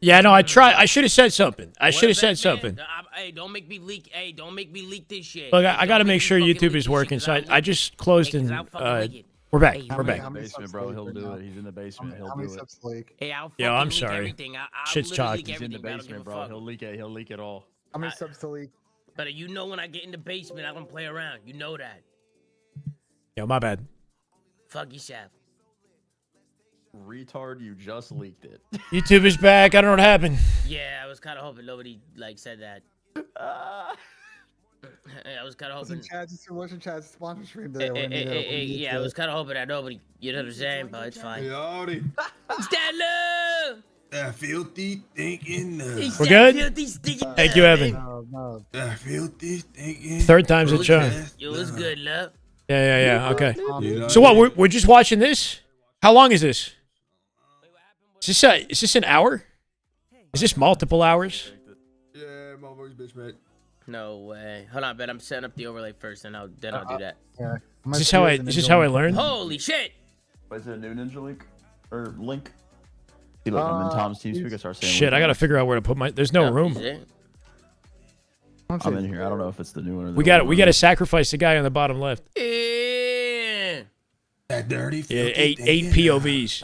Yeah, no, I tried. I should have said something. I should have said something. Hey, don't make me leak. Hey, don't make me leak this shit. Look, I got to make sure YouTube is working. So I just closed and we're back. We're back. In the basement, bro. He'll do it. He's in the basement. He'll do it. Hey, I'll Yo, I'm leak sorry. everything. Shit's chalk. He's in the basement, bro. He'll leak it. He'll leak it all. How many subs to leak? But you know when I get in the basement, I don't play around. You know that. Yo, my bad. Fuck yourself. Retard, you just leaked it. YouTube is back. I don't know what happened. Yeah, I was kind of hoping nobody said that. I was kind of hoping. Watching Chad's sponsor stream today. Yeah, I was kind of hoping that nobody. You know what I'm saying? But it's fine. Yachty. Stand up. That filthy thinking. We're good? Thank you, Evan. No. That filthy thinking. Third time's a charm. It was good, love. Yeah. Okay. So what? We're just watching this? How long is this? Is this an hour? Is this multiple hours? Yeah, my voice, bitch, mate. No way. Hold on, Ben. I'm setting up the overlay first, and I'll do that. Yeah. Is this how I learned? Holy shit! Is it a new ninja link or link? See, look, I'm in Tom's team speaker. Start saying. Shit, I gotta figure out where to put my. There's no room. I'm in here. I don't know if it's the new one or the We gotta sacrifice the guy on the bottom left. Yeah. That dirty. Yeah, Filthy eight POVs.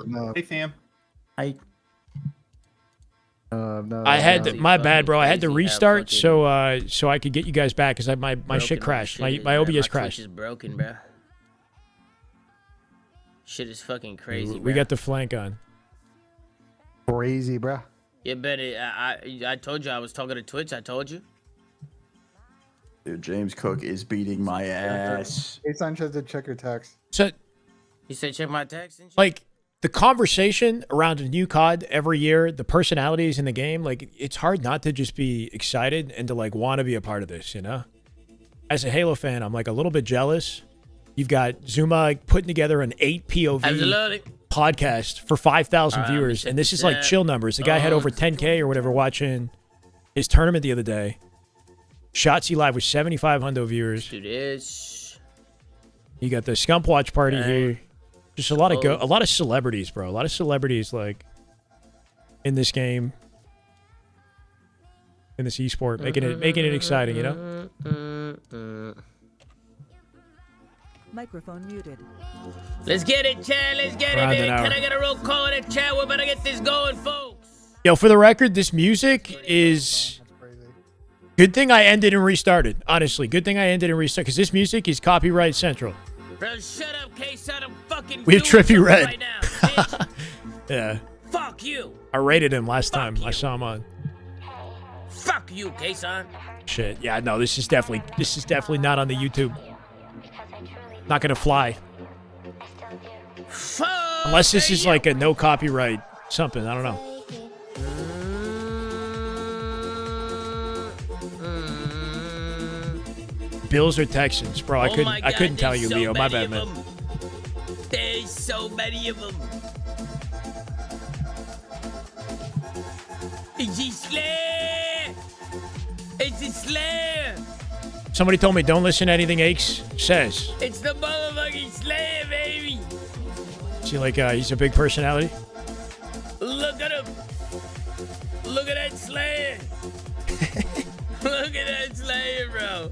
No. Hey, fam. I I had to, my bad, bro. I had to restart so I could get you guys back because my shit crashed. My OBS crashed. My is broken, bro. Shit is fucking crazy. We got the flank on. Crazy, bruh. Yeah, but I told you I was talking to Twitch. I told you. Dude, James Cook is beating my ass. Hey, Sanchez did check your text. So, You said check my text and shit? like, the conversation around a new COD every year, the personalities in the game, like, it's hard not to just be excited and to, like, want to be a part of this, you know? As a Halo fan, I'm, like, a little bit jealous. You've got Zuma putting together an 8 POV podcast for 5,000 viewers, and this is, like, chill numbers. The guy had over 10K or whatever watching his tournament the other day. Shotzi Live with 7,500 viewers. Do this. You got the Scump Watch party here. Just a lot of celebrities, bro. A lot of celebrities like in this game, in this esport, making it exciting, you know. Microphone muted. Let's get it, Chad. Let's get it, baby. Can I get a roll call in the chat? We better get this going, folks. Yo, for the record, this music is. Good thing I ended and restarted. Honestly, good thing I ended and restarted because this music is copyright central. Bro, shut up, K-Son. I'm fucking. We have Trippy Red. Right now, bitch. Yeah. Fuck you. I rated him last time I saw him on. Fuck you, K-Son. Shit. Yeah. No. This is definitely not on the YouTube. Not gonna fly. Fuck. Unless this is like a no copyright something. I don't know. Bills or Texans, bro? I couldn't tell you, Leo. My bad, man. There's so many of them. Is he Slayer? It's a Slayer. Somebody told me don't listen to anything Aches says. It's the motherfucking Slayer, baby. Is he like he's a big personality? Look at him. Look at that Slayer. Look at that Slayer, bro.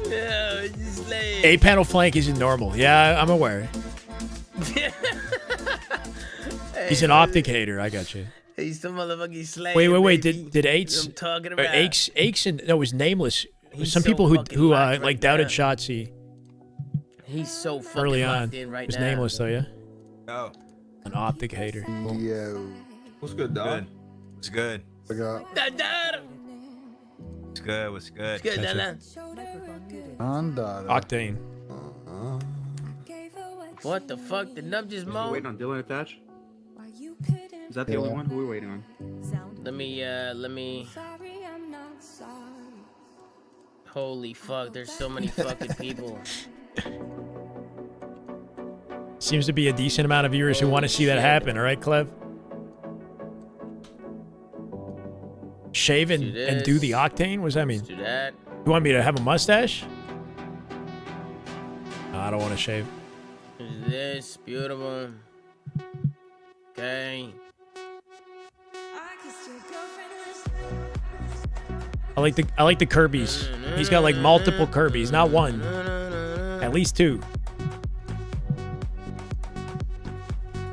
Yeah, it's a Slayer. 8-panel flank isn't normal. Yeah, I'm aware. He's an optic hater. I got you. He's the motherfucking Slayer. Wait. Baby. Did Aches? I'm talking about Aches and no, it was nameless. He's Some so people who fucking locked like right doubted now. Shotzi He's so fucking early locked on. in right It was now. nameless though, yeah. Oh. An optic hater. Yo. What's good, dog? What's good? I got Da-da. What's good? What's good? Good, Gotcha. da-da. Microphone muted. Octane. What the fuck? The nub just moaned? Waiting on Dylan Attach? Is that the only one? Who are we waiting on? Sound. Let me. Holy fuck, there's so many fucking people. Seems to be a decent amount of viewers who want to see that happen. All right, Clev. Shave and do the octane? What does that mean? Let's do that. You want me to have a mustache? No, I don't want to shave. Do this. Beautiful. Okay. I like the Kirby's. He's got like multiple Kirby's, not one. At least two.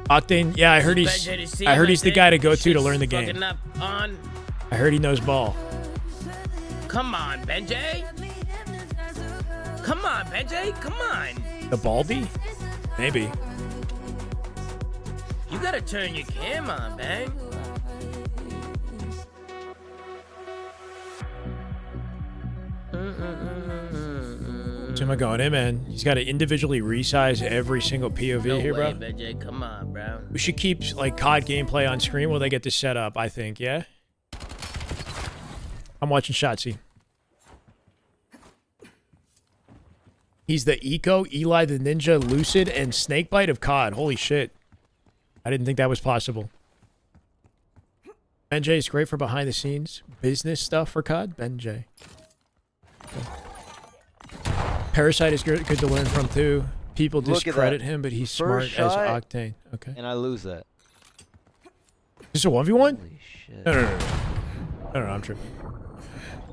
Octane, yeah, I heard he's the guy to go to learn the game. I heard he knows ball. Come on, Benjay. Come on, Benjay. Come on. The Baldy? Maybe. You gotta turn your cam on, man. So am I going in, man? He's got to individually resize every single POV No here, way, bro. Benjay. Come on, bro. We should keep like COD gameplay on screen while they get this set up, I think, yeah? I'm watching Shotzi. He's the Eco, Eli the Ninja, Lucid, and Snakebite of COD. Holy shit. I didn't think that was possible. Benjay is great for behind the scenes business stuff for COD. Benjay. Okay. Parasite is good to learn from too. People discredit him, but he's smart as Octane. Okay. And I lose that. Is this a 1v1? Holy shit. No, I'm tripping.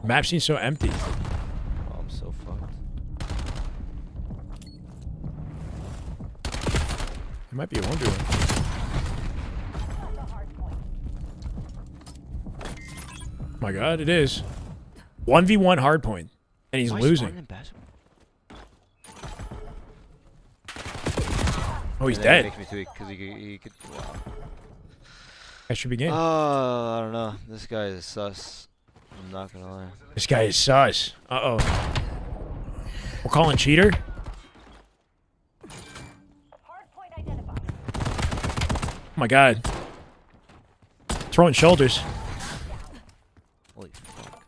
Map seems so empty. Oh, I'm so fucked. It might be a 1v1. My god, it is. 1v1 hardpoint. And he's losing. Oh, he's dead. Makes me too weak because he could. Wow. That should be game. Oh, I don't know. This guy is sus. I'm not gonna lie. This guy is sus. Uh-oh. We're calling cheater? Oh my god. Throwing shoulders. Holy fuck.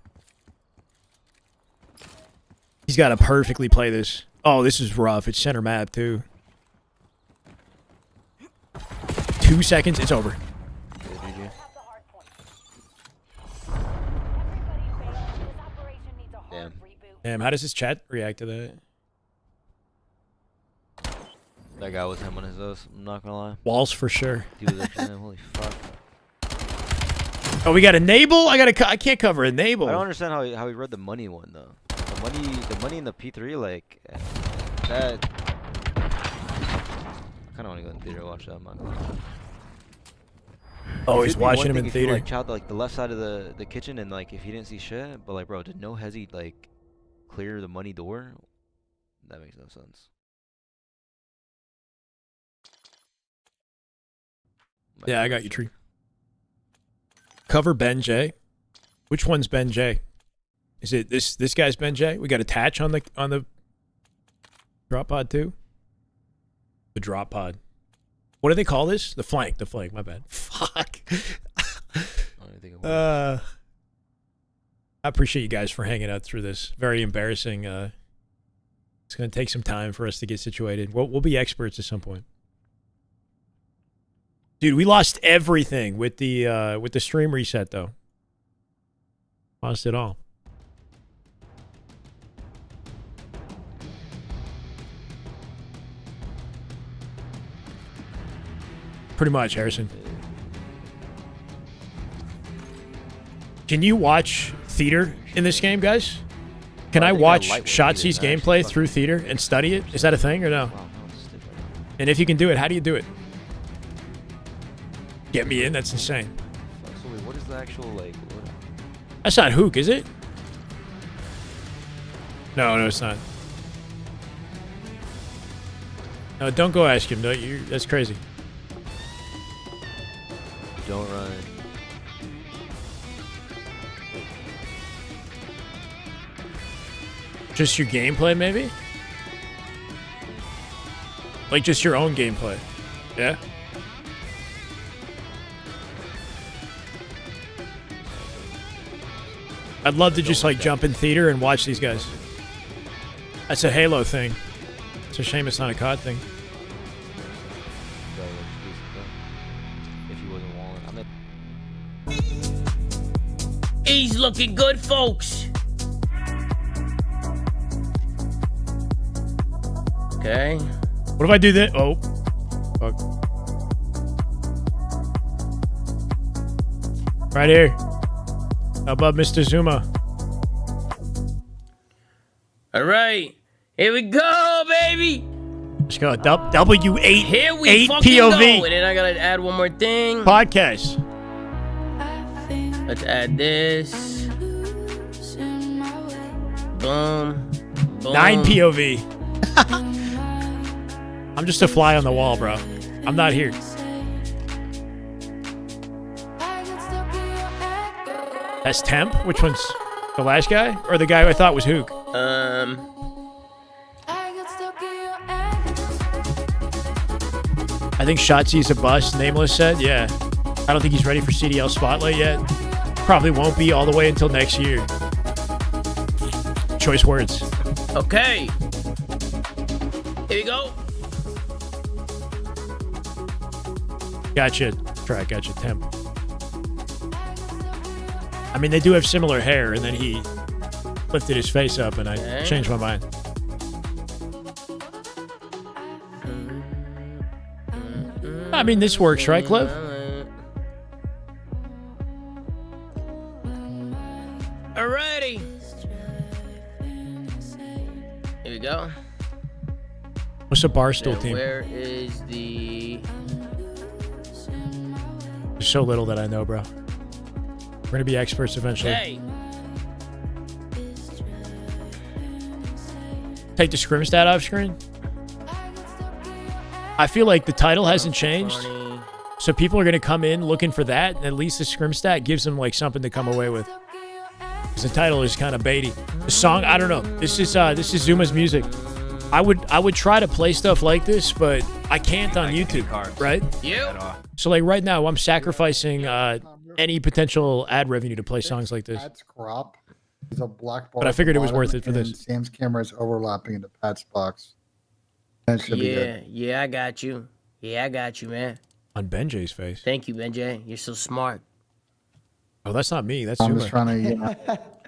He's got to perfectly play this. Oh, this is rough. It's center map, too. 2 seconds, it's over. GG. Damn. Damn, how does his chat react to that? That guy was him on his ass. I'm not gonna lie. Walls for sure. He was actually him. Holy fuck. Oh, we got enable? I can't cover enable. I don't understand how he read the money one though. The money in the P3 like that. I kind of want to go in theater and watch that. I'm not gonna lie. Oh, he's watching him in if theater. You, like, chopped like the left side of the kitchen and like if he didn't see shit, but like bro, did no hesi like clear the money door? That makes no sense. Yeah, I got you, Tree. Cover Ben J. Which one's Ben J? Is it this guy's Ben J? We got attach on the drop pod too. The drop pod. What do they call this? The flank. The flank. My bad. Fuck. I appreciate you guys for hanging out through this. Very embarrassing. It's gonna take some time for us to get situated. We'll be experts at some point. Dude, we lost everything with the stream reset though. Lost it all. Pretty much, Harrison. Can you watch theater in this game, guys? Can I watch Shotzi's gameplay through theater and study it? Is that a thing or no? And if you can do it, how do you do it? Get me in? That's insane. So wait, what is the actual like? That's not Hook, is it? No, it's not. No, don't go ask him. No, that's crazy. Don't run. Just your gameplay, maybe? Like just your own gameplay. Yeah? I'd love to just like jump in theater and watch these guys. That's a Halo thing. It's a shame it's not a COD thing. If he wasn't walling, He's looking good, folks. Okay. What if I do this? Oh. Fuck. Right here. Above Mr. Zuma. All right. Here we go, baby. Let's go. W8 Here we 8 fucking POV. go. And then I gotta add one more thing. Podcast. Let's add this. Boom. Boom. 9 POV. I'm just a fly on the wall, bro. I'm not here. That's Temp? Which one's the last guy? Or the guy who I thought was Hook? I think Shotzi's a bust, Nameless said. Yeah. I don't think he's ready for CDL Spotlight yet. Probably won't be all the way until next year. Choice words. Okay. Here we go. Gotcha. Track, gotcha. Temp. I mean, they do have similar hair, and then he lifted his face up, and I changed my mind. I mean, this works, right, Cliff? Alrighty. Here we go. What's a Barstool Now, team? where is the... There's so little that I know, bro. We're going to be experts eventually. Hey. Take the scrim stat off screen. I feel like the title hasn't changed. So people are going to come in looking for that. And at least the scrim stat gives them like something to come away with. Because the title is kind of baity. The song, I don't know. This is Zuma's music. I would try to play stuff like this, but I can't on YouTube, right? You? So like right now, I'm sacrificing any potential ad revenue to play songs like this. Pat's crop is a black bar. But I at the figured it was bottom, worth it for and this. Sam's camera is overlapping into Pat's box. That should be good. Yeah, I got you. Yeah, I got you, man. On Benjay's face. Thank you, Benjay. You're so smart. Oh, that's not me. That's I'm Zuma. just trying to. You know,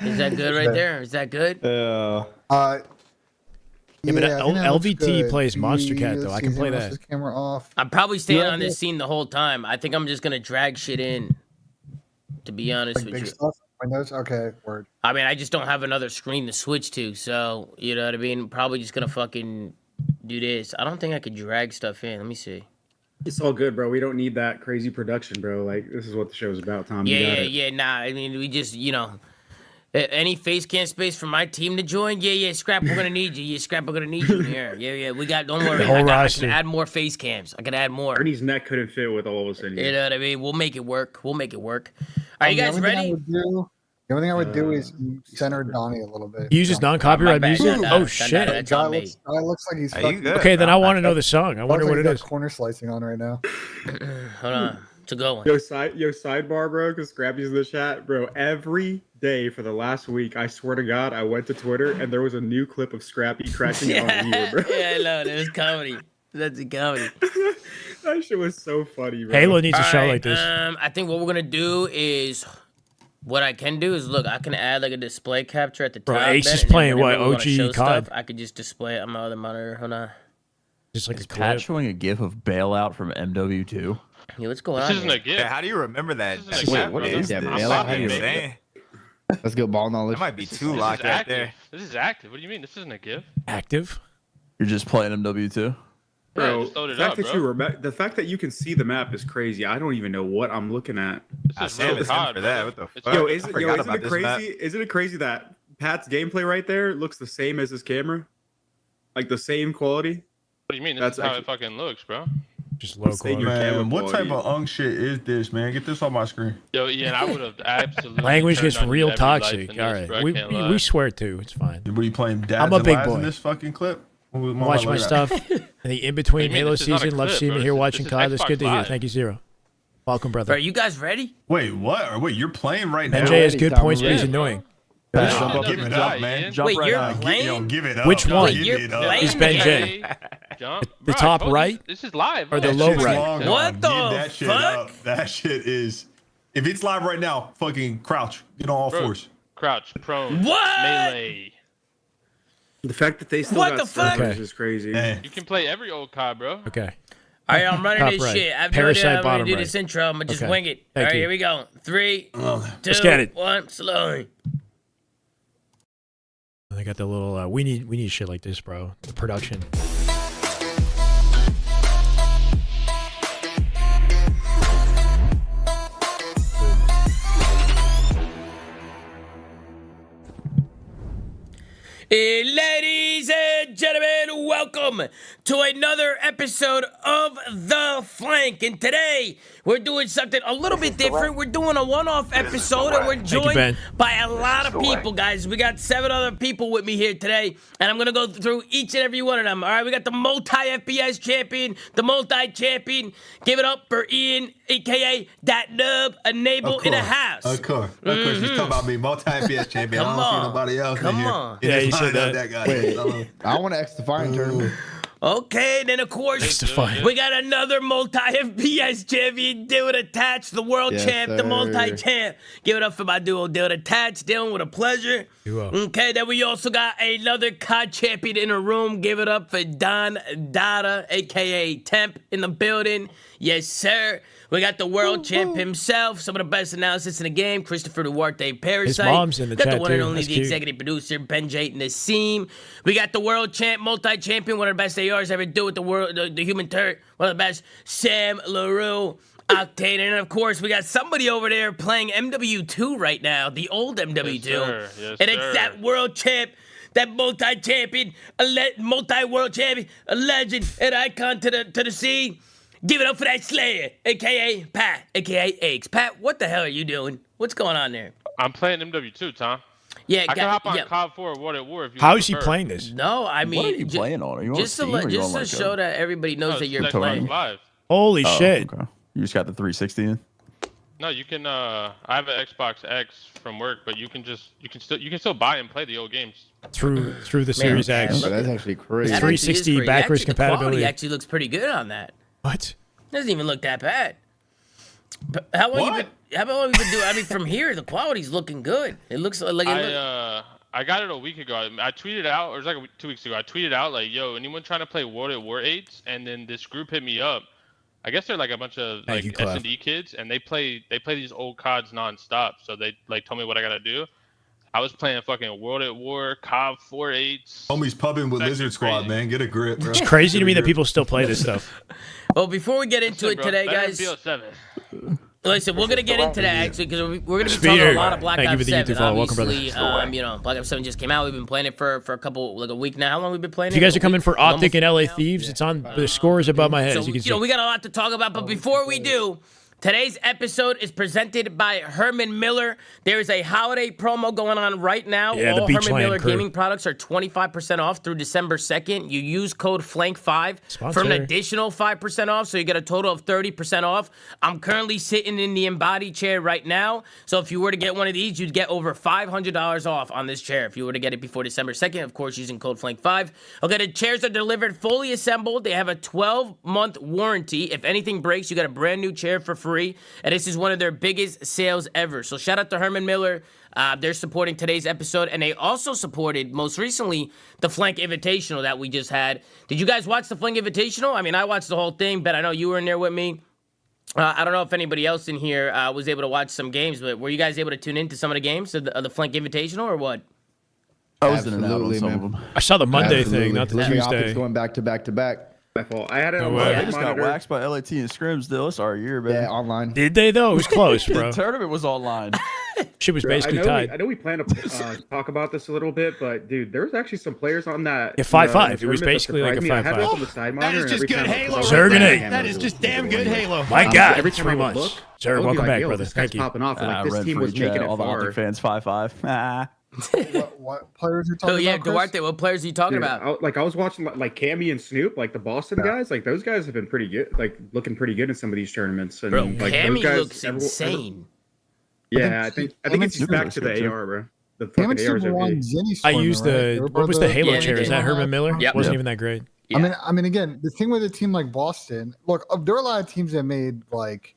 Is that good right there? Is that good? Yeah, but I think that looks LVT good. plays Monster Cat, though. Let's I see, can play Zima that. has his camera off. I'm probably staying Yeah, on this scene the whole time. I think I'm just gonna drag shit in. To be honest Like with big you. stuff. Windows. Okay, word. I mean, I just don't have another screen to switch to, so you know what I mean. Probably just gonna fucking do this. I don't think I could drag stuff in. Let me see. It's all good, bro. We don't need that crazy production, bro. Like, this is what the show's about, Tom. You got it. Yeah. Nah, I mean, we just, you know, any face cam space for my team to join. Yeah. Scrap, we're gonna need you. Yeah, Scrap, we're gonna need you here. Yeah. We got. Don't worry. whole I roster. can add more face cams. I can add more. Ernie's neck couldn't fit with all of us in You here. know what I mean? We'll make it work. Are you guys ready? The only thing I would do is center Donnie a little bit. He uses non-copyright My bad. music? No, Oh, no, shit. that's on me. Guy looks like he's Are you fucking. good? Okay, then I want to know the song. I wonder Looks what like it he's is. got corner slicing on right now. Hold on. It's a good one. Yo, sidebar, bro, because Scrappy's in the chat, bro. Every day for the last week, I swear to God, I went to Twitter and there was a new clip of Scrappy crashing on you, bro. Yeah, I know. That was comedy. That's a comedy. That shit was so funny, bro. Halo needs a All show right, like this. I think what we're gonna do is, what I can do is look. I can add like a display capture at the Bro, top. Ace there, is and then playing whenever what, we wanna OG show COD? stuff, I could just display it on my other monitor. Hold on. Just like Is a Pat clip. showing a gif of Bailout from MW2? Yeah, what's going This on? isn't Here? a gift. Yeah, how do you remember that? This is a gift, what brother. is that, this? bailout? How do you- Insane. Let's go ball knowledge. That might be too This locked is right active. there. This is active. What do you mean? This isn't a gift. Active? You're just playing MW2? Bro, just load the it fact up, that bro. the fact that you can see the map is crazy. I don't even know what I'm looking at. This is Sam real is in COD, for that. brother. What the It's fuck? Yo, real- is I it, forgot isn't about it this map. crazy? Isn't it crazy that Pat's gameplay right there looks the same as his camera? Like the same quality? What do you mean? This That's is how it actually- fucking looks, bro. Just low Say your quality. camera Man, what type quality. of unk shit is this, man? Get this on my screen. Yo, Ian, I would have absolutely. Language turned gets on real every toxic. life in All this, right. bro, I We can't lie. we swear to. It's fine. What are you playing? Dads I'm a and big lads boy. in this fucking clip? Watch my stuff. In the in between What do you mean? Halo This is not a season, love clip, seeing bro. me here This is- watching this is COD. That's good to Xbox hear. Live. Thank you, Zero. Welcome, Bro, brother. are you guys ready? Wait, what? Wait, you're playing right now? NJ has good Anytime points, but we're he's ready. annoying. Nah, It give doesn't it up, die, man. Ian. Jump Wait, right you're on. playing? Give it up. Which Yo, one? give You're it up. playing? Is Ben J. Hey, jump. The Bro, I top told you, right? This is live. Or bro. the That low shit's right? long What gone. the Give that shit fuck? up. That shit is. If it's live right now, fucking crouch. Get on all Bro, fours. Crouch, prone, What? melee. The fact that they still What got the fuck? servers Okay. is crazy. Man. You can play every old COD, bro. Okay. All right, I'm running Top this right. shit. I have no Parasite idea how I'm bottom gonna do right. this intro. I'm gonna just Okay. wing it. Thank All right, you. here we go. 3, 2, Let's get it. 1, slowly. They got the little. We need shit like this, bro. The production. Ladies and gentlemen, welcome to another episode of The Flank. And today, we're doing something a little bit different. We're doing a one-off episode, and we're joined Ben. by a lot of people, guys. We got 7 other people with me here today, and I'm going to go through each and every one of them. All right, we got the multi-FPS champion, the multi-champion. Give it up for Ian, a.k.a. Dat Nub, a Nable in the house. Of course. You're talking about me, multi-FPS champion. Come I don't on. see nobody else Come in here. on. Yeah, you just said find out that. guy. Wait, I want to X Defiant tournament. Okay, then of course, Defiant. we got another multi-FPS champion, Dylan Attached, the world Yes, champ, the sir. multi-champ. Give it up for my duo, Dylan Attached. Dylan, with a pleasure. Duo. Okay, then we also got another COD champion in the room. Give it up for Don Dada, a.k.a. Temp, in the building. Yes, sir. We got the world champ himself, some of the best analysis in the game, Christopher Duarte Parasite. His mom's in the got chat, the one and too. only, That's the cute. executive producer, Ben Jayton Nassim. We got the world champ, multi-champion, one of the best ARs ever do with the world, the human turret, one of the best, Sam LaRue, Octane. And of course, we got somebody over there playing MW2 right now, the old MW2. Yes, sir. Yes, and it's sir. that world champ, that multi-champion, multi-world champion, a legend, an icon to the scene. Give it up for that Slayer, a.k.a. Pat, a.k.a. Eggs. Pat, what the hell are you doing? What's going on there? I'm playing MW2, Tom. Yeah, I can hop on yeah. COD 4 or World at War if you How is he prefer. playing this? No, I mean, What are you playing on? Are you on just to Steam or you just on, to like, show that everybody knows No, that it's you're like playing. live. Holy Oh, shit! okay. You just got the 360 in? No, you can. I have an Xbox X from work, but you can still buy and play the old games. Through the Series Man, X. look That's actually crazy. That 360 actually is great. backwards Actually, the quality compatibility. actually looks pretty good on that. What? Doesn't even look that bad. But how long you been doing? I mean, from here, the quality's looking good. It looks like I got it a week ago. I tweeted out, or it was like 2 weeks ago. I tweeted out like, "Yo, anyone trying to play World at War 8s?" And then this group hit me up. I guess they're like a bunch of Thank like you, Clef. S&D kids, and they play these old CODs nonstop. So they like told me what I gotta do. I was playing fucking World at War, COD 4.8s. Homie's pubbing with That's Lizard Squad, crazy. man. Get a grip, bro. It's crazy to Get a me that grip. people still play this stuff. Well, before we get into it Bro, today, better guys. than B07. Listen, we're gonna get into that actually because we're gonna be Speeder. talking a lot of Black Thank you Ops for the 7. YouTube follow. Welcome, brother. Obviously, Black Ops 7 just came out. We've been playing it for a couple, like a week now. How long have we been playing If it? you guys A are coming week? for Optic Almost and a LA week now? Thieves, it's on the score is above my head, So, as you can see. we got a lot to talk about, but before we do, today's episode is presented by Herman Miller. There is a holiday promo going on right now. Yeah, the All Herman Beachland Miller crew. gaming products are 25% off through December 2nd. You use code FLANK5 for Sponsor. an additional 5% off, so you get a total of 30% off. I'm currently sitting in the embodied chair right now, so if you were to get one of these, you'd get over $500 off on this chair if you were to get it before December 2nd, of course, using code FLANK5. Okay, the chairs are delivered fully assembled. They have a 12-month warranty. If anything breaks, you get a brand new chair for free, and this is one of their biggest sales ever. So shout out to Herman Miller. They're supporting today's episode, and they also supported, most recently, the Flank Invitational that we just had. Did you guys watch the Flank Invitational? I mean, I watched the whole thing, but I know you were in there with me. I don't know if anybody else in here was able to watch some games, but were you guys able to tune into some of the games of the Flank Invitational, or what? I was in and out on Absolutely, some man. of them. I saw the Monday Absolutely. thing, not the Living Optics Tuesday. going back to back to back. My fault. I had it No on way. my They just got monitor. waxed by LAT and scrims, though. It's our year, baby. Yeah, online. Did they though? It was close, The bro. tournament was online. Shit was Bro, basically I tied. know we plan to talk about this a little bit, but dude, there was actually some players on that. Yeah, 5-5. in the It was tournament that basically like a surprised me. I had it 5-5. on the side That monitor, is and just every good time I Halo. was right Zergany. there. camera That is was just damn going good on. Halo. My Honestly, God, every time 3 I would months. look, Sir, I would be welcome like, back, yo, brother. this guy's Thank you. popping off, and like this Red team was free making chat, it all the far. Optic fans 5-5. What players are Oh, talking yeah, about? Chris? Duarte, what players are you talking Dude, about? I was watching like Cammy and Snoop, like the Boston guys. Like those guys have been pretty good, like looking pretty good in some of these tournaments. And Bro, like Cammy those guys, looks insane. Yeah, I think it's just back to the too. AR, bro. The Damn fucking it, ARs Super are won big. Zinni's I tournament, used right? the They were what was part the of Halo Yeah, chair? they Is that did. Herman Miller? Yep. Wasn't Yep. even that great. Yeah. I mean, again, the thing with a team like Boston, look, there are a lot of teams that made like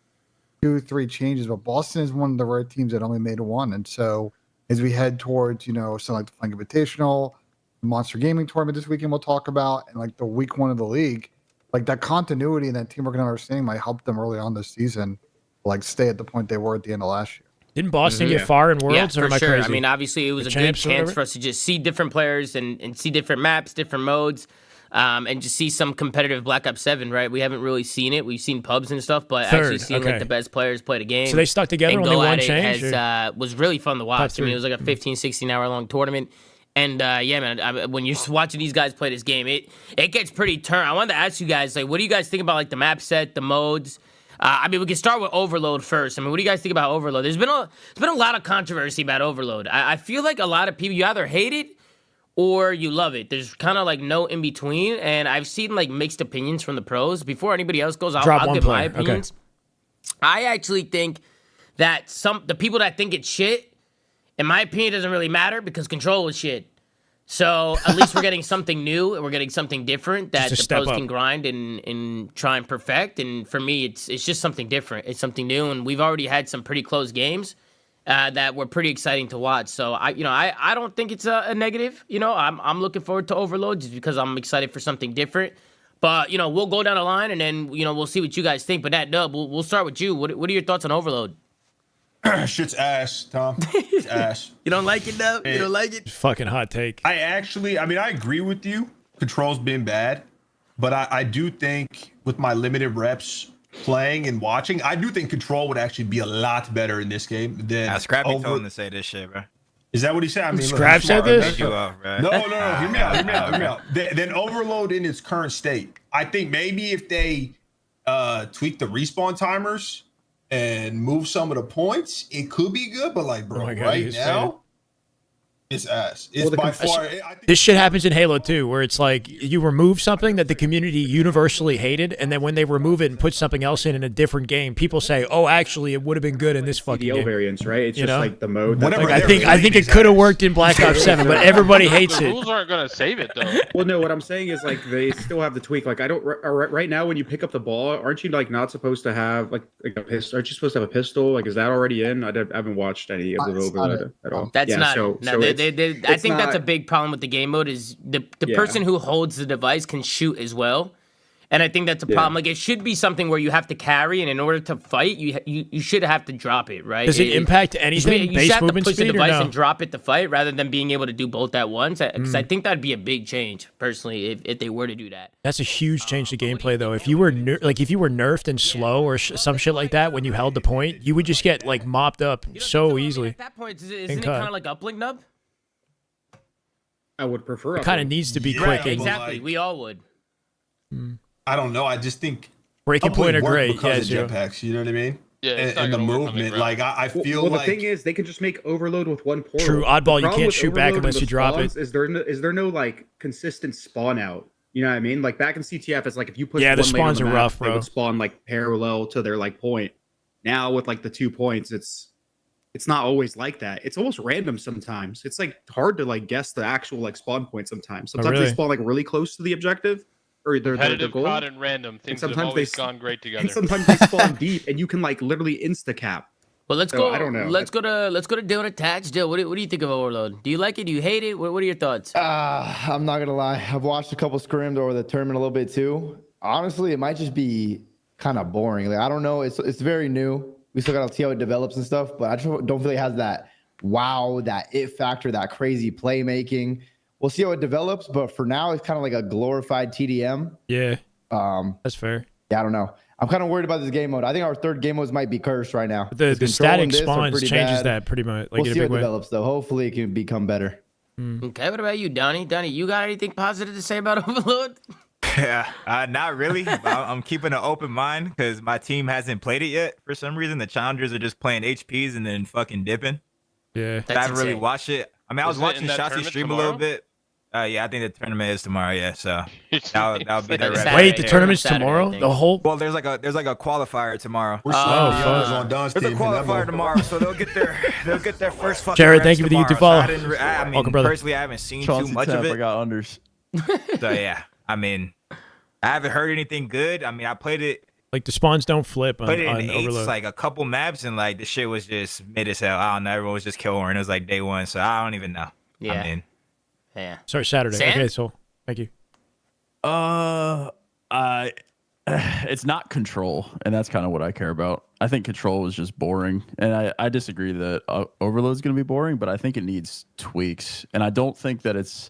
2-3 changes, but Boston is one of the rare teams that only made one. And so as we head towards, something like the Flank Invitational, the Monster Gaming tournament this weekend we'll talk about, and like the week 1 of the league, like that continuity and that teamwork and understanding might help them early on this season, like stay at the point they were at the end of last year. Didn't Boston get far in Worlds, Yeah, or for am I sure. crazy? I mean, obviously, it was The a good champs or chance whatever? for us to just see different players and see different maps, different modes, and just see some competitive Black Ops 7, right? We haven't really seen it. We've seen pubs and stuff, but actually Third, seeing okay. like the best players play the game. So they stuck together, and only go one at it change, was really fun to watch. I mean, three. it was like a 15, 16-hour long tournament. And yeah, man, when you're watching these guys play this game, it gets pretty turned. I wanted to ask you guys, like, what do you guys think about like the map set, the modes? I mean, we can start with Overload first. I mean, what do you guys think about Overload? There's been a lot of controversy about Overload. I feel like a lot of people, you either hate it or you love it. There's kind of like no in between, and I've seen like mixed opinions from the pros. Before anybody else goes, I'll give my opinions. Okay. I actually think that the people that think it's shit, in my opinion, it doesn't really matter because Control is shit. So at least we're getting something new and we're getting something different that the pros can grind and try and perfect. And for me, it's just something different. It's something new, and we've already had some pretty close games that were pretty exciting to watch. So I don't think it's a negative. I'm looking forward to Overload just because I'm excited for something different. But we'll go down the line and then we'll see what you guys think. But that Dub, we'll start with you. What are your thoughts on Overload? Shit's ass, Tom. It's ass. You don't like it, Dub? You don't like it? Fucking hot take. I agree with you. Control's been bad, but I do think with my limited reps playing and watching, I do think Control would actually be a lot better in this game than Scrappy told him to say this shit, bro. Is that what he said? I mean, Scrap said this? You up, bro. No. Hear me out. Then Overload in its current state. I think maybe if they tweak the respawn timers and move some of the points, it could be good. But like, bro, right now, it's ass. It's by far. This shit happens in Halo too, where it's like you remove something that the community universally hated, and then when they remove it and put something else in a different game, people say, "Oh, actually, it would have been good in this fucking game." variants, right? It's just know? like the mode. Like, I think it could have worked in Black Ops 7, but everybody hates The it. rules aren't gonna save it though. Well, no, what I'm saying is like they still have the tweak. Like I don't right now when you pick up the ball, aren't you like not supposed to have like a pistol? Aren't you supposed to have a pistol? Like is that already in? I haven't watched any of the Overload at all. That's yeah, not. So, No, so I think that's a big problem with the game mode is the person who holds the device can shoot as well, and I think that's a problem. Like it should be something where you have to carry, and in order to fight, you should have to drop it, right? Does it impact anything? You Base should have to movement push the speed or device no? and drop it to fight, rather than being able to do both at once. Because I think that'd be a big change, personally, if they were to do that. That's a huge change to gameplay, though. If you were if you were nerfed and slow or some shit like that when you held the point, you would just get like mopped up so easily. At that point, isn't it kind of like uplink nub? I would prefer. It kind of needs to be Yeah, quick. but And Exactly, like- we all would. I don't know. I just think breaking point are work great. because of Zero. jetpacks. You know what I mean? Yeah, it's not and the gonna work on the movement. ground. Like I feel Well, like the thing is, they can just make Overload with one portal. True, oddball, The you problem can't with shoot back Overload unless and you the drop spawns it. Is there no like consistent spawn out? You know what I mean? Like back in CTF, it's like if you push Yeah, the one lane on spawns are map, rough, they bro. would spawn like parallel to their like point. Now with like the 2 points, it's not always like that. It's almost random sometimes. It's like hard to like guess the actual like spawn point sometimes. Sometimes really? they spawn like really close to the objective or their Competitive goal. COD and random things have sometimes always they- gone great together. And sometimes they spawn deep and you can like literally insta cap. Well, let's So, go. I don't know. Let's go to Dylan attached. Dylan, what do you think of Overload? Do you like it? Do you hate it? What are your thoughts? I'm not gonna lie. I've watched a couple scrims over the tournament a little bit too. Honestly, it might just be kind of boring. Like I don't know. It's very new. We still gotta see how it develops and stuff. But I just don't feel like it has that wow, that it factor, that crazy playmaking. We'll see how it develops. But for now, it's kind of like a glorified TDM. Yeah, that's fair. Yeah, I don't know. I'm kind of worried about this game mode. I think our third game modes might be cursed right now. The Control static and this are spawns pretty changes bad. that pretty much. Like We'll in a see how big it way. develops though. Hopefully, it can become better. Okay, what about you, Donnie? Donnie, you got anything positive to say about Overload? Yeah, not really. But I'm keeping an open mind because my team hasn't played it yet. For some reason, the challengers are just playing HPs and then fucking dipping. Yeah, I haven't really insane. watched it. I mean, I was Isn't it watching in that Shotzi tournament stream a little tomorrow? bit. Yeah, I think the tournament is tomorrow. Yeah, so that'll be there. Saturday. right Wait, the there. tournament's Saturday, I tomorrow. think. The whole. Well, there's like a qualifier tomorrow. we're Oh, slowing fuck. the on Don's There's a team. and that qualifier motherfucker- tomorrow, so they'll get their first fucking. Jared, reps thank you for the YouTube tomorrow. So follow. I mean, Welcome, brother. personally, I haven't seen Chauncey too much Tap, of I it. got unders. So yeah, I mean, I haven't heard anything good. I mean, I played it Like the spawns don't flip on, in on eights, Overload. like a couple maps, and like the shit was just mid as hell. I don't know. Everyone was just killing. It was like day one, so I don't even know. Yeah. I mean, Yeah. Sorry, Saturday. Sam? Okay, so thank you. It's not control, and that's kind of what I care about. I think control is just boring, and I disagree that overload is going to be boring, but I think it needs tweaks, and I don't think that it's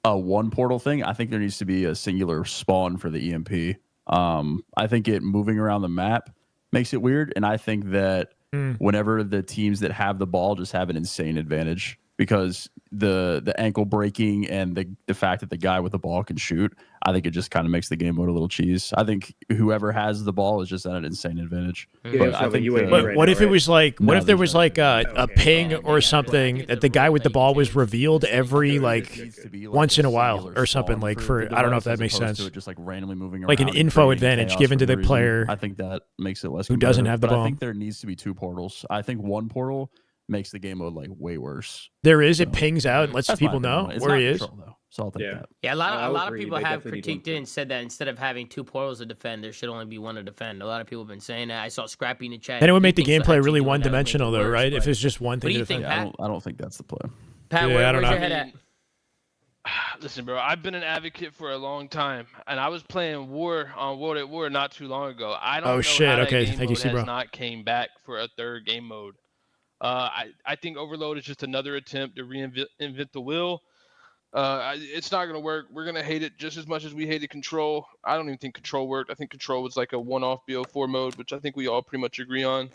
a one portal thing. I think there needs to be a singular spawn for the EMP. I think it moving around the map makes it weird, and I think that whenever the teams that have the ball just have an insane advantage because the ankle breaking and the fact that the guy with the ball can shoot, I think it just kind of makes the game mode a little cheese. I think whoever has the ball is just at an insane advantage. Yeah, But I think But what if it was like, what if there was like a ping or something that the guy with the ball was revealed every like once in a while or something like for, I don't know if that makes sense. Just like randomly moving Like an around and info creating advantage chaos given for to no the reason. player I think that makes it less who doesn't competitive, have the but ball. I think there needs to be two portals. I think one portal makes the game mode like way worse. There is, it pings out and lets That's my people know opinion. It's where not he is. control, though, so I'll take that. Yeah, a lot I'll of agree. people They have definitely need critiqued it and said that instead of having two portals to defend, there should only be one to defend. A lot of people have been saying that. I saw Scrappy in the chat. And it would He make the thinks gameplay actually really doing that would make it one-dimensional though, worse, right? If but- it's just one What thing do to you think, defend. Pat? I don't think that's the play. Pat, Yeah, I don't where's your know. head at? Listen, bro, I've been an advocate for a long time, and I was playing War on World at War not too long ago. I don't Oh, know shit. how that Okay, game thank you, mode has C-Bro. not came back for a third game mode. I think Overload is just another attempt to reinvent the wheel. It's not going to work. We're going to hate it just as much as we hated Control. I don't even think Control worked. I think Control was like a one-off BO4 mode, which I think we all pretty much agree on.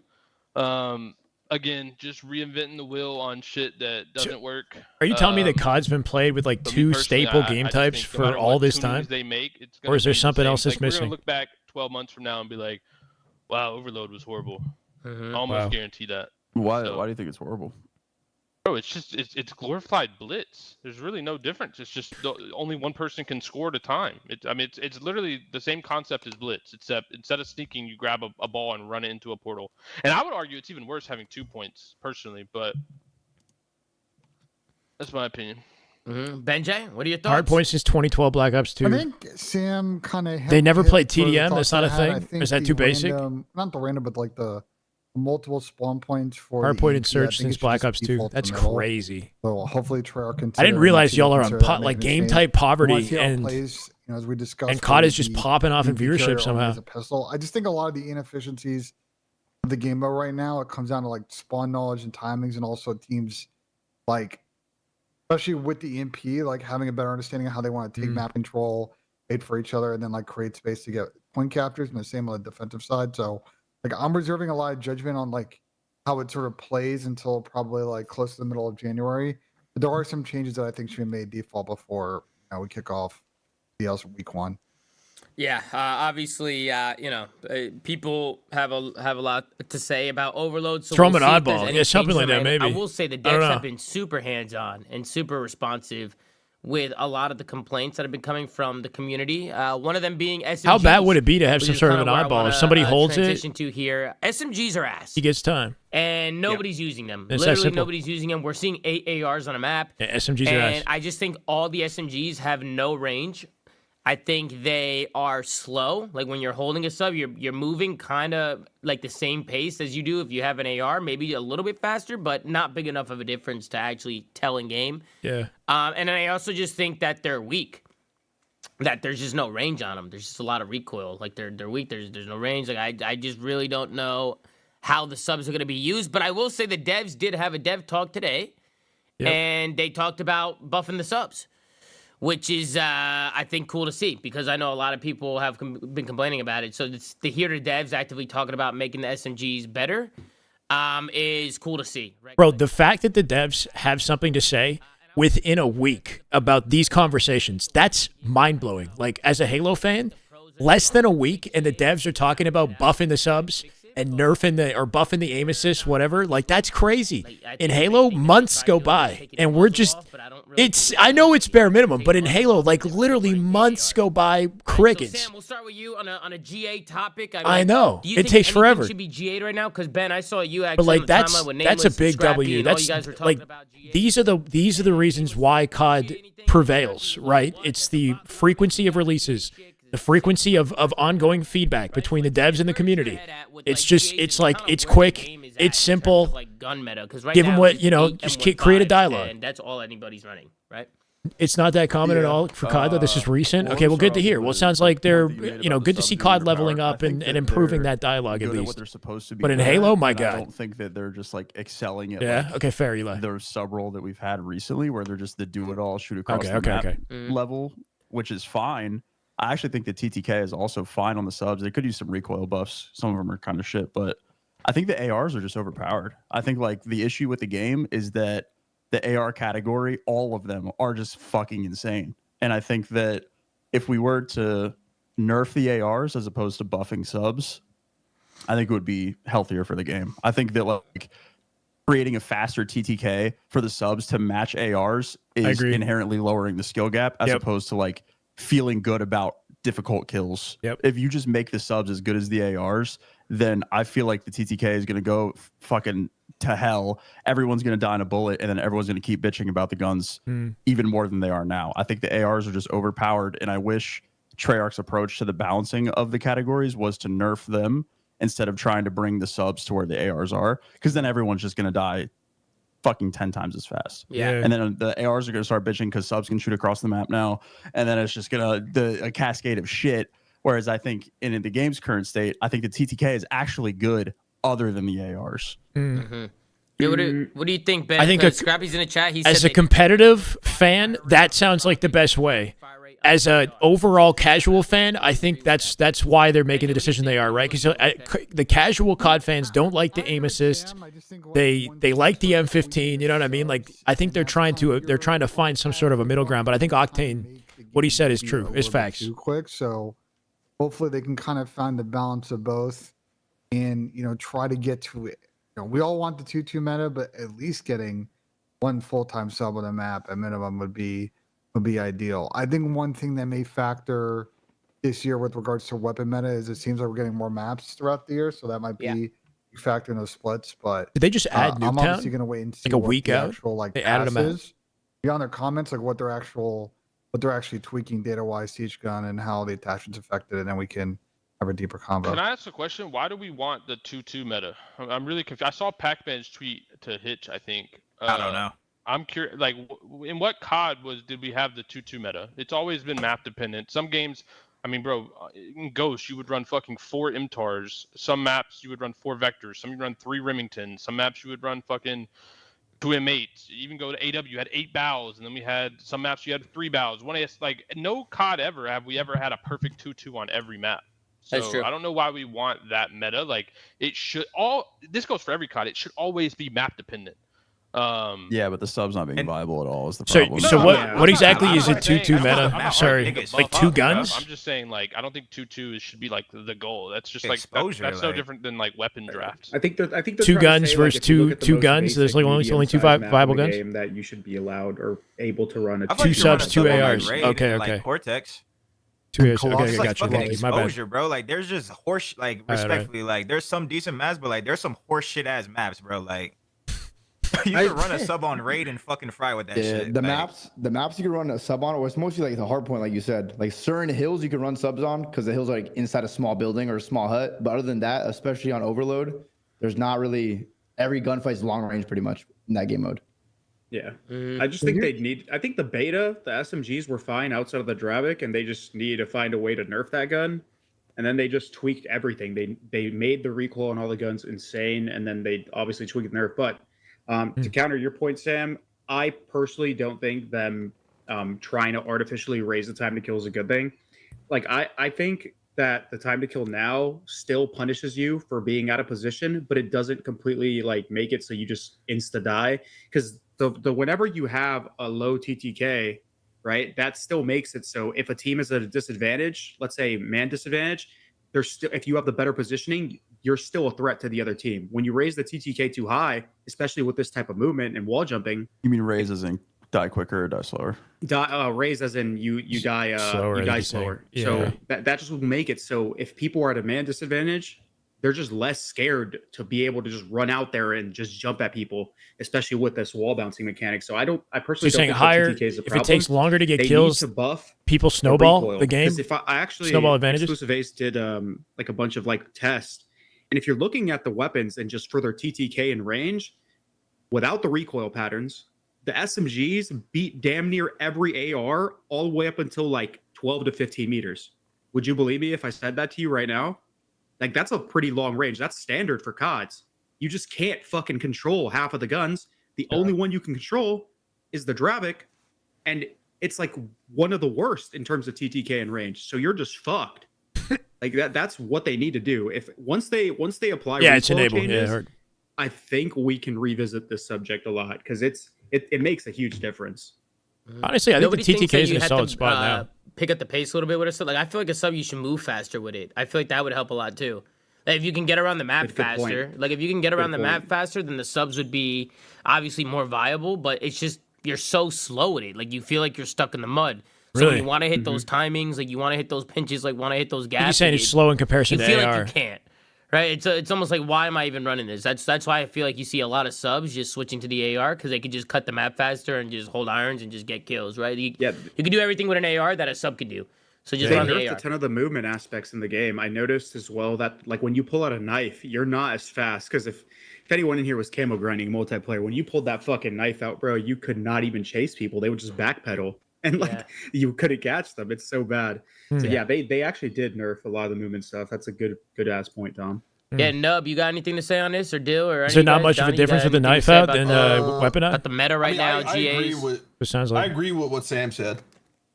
Again, just reinventing the wheel on shit that doesn't work. Are you telling me that COD's been played with like but me two personally, staple I game just types think no for matter all what this tunings time? they make, it's Or gonna is there be the something same. else that's Like, we're missing? gonna look back 12 months from now and be like, "Wow, Overload was horrible." Mhm. I almost Wow. guarantee that. Why? So- Why do you think it's horrible? Bro, it's just it's glorified blitz. There's really no difference. It's just only one person can score at a time. It's literally the same concept as blitz, except instead of sneaking, you grab a ball and run it into a portal. And I would argue it's even worse having 2 points personally, but that's my opinion. Benjay, what are your thoughts? Hard point since 2012 Black Ops 2. I think Sam kind of. They never played TDM? That's not a thing? Is that too basic? Not the random, but like the multiple spawn points for Hard the point EMP, in search I think since it should Black just Ops 2. default to That's middle. crazy. So hopefully Treyarch can. I didn't realize y'all are on like game type poverty and as we discussed. and COD is with just the popping off in EMP carrier viewership only somehow. as a pistol. I just think a lot of the inefficiencies of the game mode right now, it comes down to like spawn knowledge and timings, and also teams like, especially with the EMP, like having a better understanding of how they want to take map control, wait for each other, and then like create space to get point captures, and the same on the defensive side. So like I'm reserving a lot of judgment on like how it sort of plays until probably like close to the middle of January. But there are some changes that I think should be made default before we kick off the else week 1. Yeah, obviously, people have a lot to say about Overload. So Throw 'em we'll an see if there's oddball. any Yeah, something changes like on that, it. I maybe. will say the I don't devs know. have been super hands-on and super responsive with a lot of the complaints that have been coming from the community. One of them being SMGs. How bad would it be to have which some is sort of kinda an where I oddball? If wanna, somebody holds it, transition to here. SMGs are ass. he gets time. And nobody's using them. It's that Literally, simple. nobody's using them. We're seeing 8 ARs on a map. Yeah, SMGs are and ass. I just think all the SMGs have no range. I think they are slow. Like when you're holding a sub, you're moving kind of like the same pace as you do if you have an AR, maybe a little bit faster, but not big enough of a difference to actually tell in game. Yeah. And then I also just think that they're weak. That there's just no range on them. There's just a lot of recoil. Like they're weak. There's no range. Like I just really don't know how the subs are going to be used. But I will say the devs did have a dev talk today, and they talked about buffing the subs, which is, I think, cool to see because I know a lot of people have been complaining about it. So to hear the devs actively talking about making the SMGs better is cool to see. Bro, the fact that the devs have something to say within a week about these conversations, that's mind-blowing. Like, as a Halo fan, less than a week and the devs are talking about buffing the subs and nerfing or buffing the aim assist, whatever. Like, that's crazy. In Halo, months go by and we're just... I know it's bare minimum, but in Halo, like literally months go by crickets. So Sam, we'll start with you on a GA topic. I know. Do you It think takes anything forever. should be GA'd right now? Because Ben, I saw you actually But like on the timeline with that's a Nameless big and Scrappy W. and all That's you guys were talking like about GA. these are the reasons why COD prevails, right? It's the frequency of releases, the frequency of ongoing feedback between the devs and the community. It's just it's quick, it's simple. Like gun meta, because right Give them now what it's you know. 8 Just and create a 1.5, dialogue. and that's all anybody's running, right? It's not that common at all for COD, though. This is recent. Okay, well, good to hear. Well, it sounds like they're, good to see COD leveling up and improving that dialogue at What least. they're supposed to be. But in Halo, my I God. don't think that they're just like excelling at Yeah. Okay. Fair, Eli. their sub role that we've had recently, where they're just the do it all, shoot across the map level, which is fine. I actually think the TTK is also fine on the subs. They could use some recoil buffs. Some of them are kind of shit, but I think the ARs are just overpowered. I think like the issue with the game is that the AR category, all of them are just fucking insane. And I think that if we were to nerf the ARs as opposed to buffing subs, I think it would be healthier for the game. I think that like creating a faster TTK for the subs to match ARs is inherently lowering the skill gap as opposed to like feeling good about difficult kills. If you just make the subs as good as the ARs, then I feel like the TTK is going to go fucking to hell. Everyone's going to die in a bullet, and then everyone's going to keep bitching about the guns even more than they are now. I think the ARs are just overpowered, and I wish Treyarch's approach to the balancing of the categories was to nerf them instead of trying to bring the subs to where the ARs are, because then everyone's just going to die fucking 10 times as fast. And then the ARs are going to start bitching because subs can shoot across the map now, and then it's just going to a cascade of shit. Whereas I think in the game's current state, I think the TTK is actually good other than the ARs. Yeah, what do you think, Ben? I think Scrappy's in the chat. He as said a competitive fan, that sounds like the best way. As an overall casual fan, I think that's why they're making the decision they are, right? Because the casual COD fans don't like the aim assist. They like the M15. You know what I mean? Like I think they're trying to find some sort of a middle ground. But I think Octane, what he said is true, is facts. Too quick, so hopefully they can kind of find the balance of both, and try to get to it. We all want the 2-2 meta, but at least getting one full-time sub on the map at minimum would be ideal. I think one thing that may factor this year with regards to weapon meta is it seems like we're getting more maps throughout the year, so that might be a factor in those splits. But did they just add Nuketown? I'm obviously going to wait and see like a week the out. Actual, they added them out. Beyond their comments, like what they're actually tweaking data-wise to each gun and how the attachments affected, and then we can have a deeper combo. Can I ask a question? Why do we want the 2-2 meta? I'm really confused. I saw Pac-Man's tweet to Hitch, I think. I don't know. I'm curious, like, in what COD did we have the 2-2 meta? It's always been map dependent. Some games, I mean, bro, in Ghost, you would run fucking 4 MTARs. Some maps, you would run 4 vectors. Some you run 3 Remington. Some maps, you would run fucking 2 M8s. You even go to AW, you had 8 bows, and then we had some maps, you had 3 bows. Like, no COD ever have we ever had a perfect 2-2 on every map. So That's true. I don't know why we want that meta. Like, it should this goes for every COD. It should always be map dependent. Yeah, but the sub's not being viable at all is the problem. So what exactly is a 2-2 meta? Sorry, like 2 guns? I'm just saying, like, I don't think 2-2 should be like the goal. That's just like exposure. that's no different than like weapon drafts. I think they're 2 guns versus two guns. There's like only 2 viable guns. Game that you should be allowed or able to run 2 subs, 2 ARs. Raid, Okay. Like Cortex. 2 ARs. It's Okay, like got you. fucking My bad. exposure, bro. Like there's just horse. Like respectfully, like there's some decent maps, but like there's some horse shit ass maps, bro. Like. You can run a sub on raid and fucking fry with that shit. The maps you can run a sub on, or it's mostly like the hard point, like you said. Like certain hills you can run subs on because the hills are like inside a small building or a small hut. But other than that, especially on Overload, there's not really every gunfight is long range pretty much in that game mode. Yeah, I just think I think the beta, the SMGs were fine outside of the Dravik, and they just need to find a way to nerf that gun. And then they just tweaked everything. They made the recoil on all the guns insane, and then they obviously tweaked the nerf. But to counter your point, Sam, I personally don't think them trying to artificially raise the time to kill is a good thing. Like, I think that the time to kill now still punishes you for being out of position, but it doesn't completely like make it so you just insta die. Because the whenever you have a low TTK, right, that still makes it so if a team is at a disadvantage, let's say man disadvantage, there's still, if you have the better positioning, you're still a threat to the other team. When you raise the TTK too high, especially with this type of movement and wall jumping. You mean raise as in die quicker or die slower? Raise as in you die slower. Yeah. So that just will make it so if people are at a man disadvantage, they're just less scared to be able to just run out there and just jump at people, especially with this wall bouncing mechanic. So I personally don't think higher, TTK is a if problem. it takes longer to get kills, to buff people snowball the game. If I actually snowball advantages. Exclusive Ace did like a bunch of like tests. And if you're looking at the weapons and just for their TTK and range, without the recoil patterns, the SMGs beat damn near every AR all the way up until like 12 to 15 meters. Would you believe me if I said that to you right now? Like, that's a pretty long range. That's standard for CODs. You just can't fucking control half of the guns. The only one you can control is the Dravik, and it's like one of the worst in terms of TTK and range. So you're just fucked. Like that's what they need to do. If once they apply it's enabled. changes, I think we can revisit this subject a lot because it makes a huge difference. Honestly, I think the TTK is in a solid to, spot now. Pick up the pace a little bit with a sub. Like I feel like a sub you should move faster with it. I feel like that would help a lot too. Like if you can get around the map faster, like if you can get around the map faster, then the subs would be obviously more viable. But it's just you're so slow with it. Like you feel like you're stuck in the mud. So when you want to hit those timings, like you want to hit those pinches, like want to hit those gaps. You're saying it's slow in comparison to AR. You feel like you can't, right? It's almost like why am I even running this? That's why I feel like you see a lot of subs just switching to the AR because they could just cut the map faster and just hold irons and just get kills, right? You can do everything with an AR that a sub can do. So just run the AR. They nerfed a ton of the movement aspects in the game. I noticed as well that like when you pull out a knife, you're not as fast because if anyone in here was camo grinding multiplayer, when you pulled that fucking knife out, bro, you could not even chase people. They would just backpedal. And like you couldn't catch them. It's so bad. So they actually did nerf a lot of the movement stuff. That's a good ass point, Tom. Yeah, Nub, you got anything to say on this or Dill or? Is there not much of a difference with the knife out than weapon out? About the meta right now, I agree GAs. with. It sounds like I agree with what Sam said.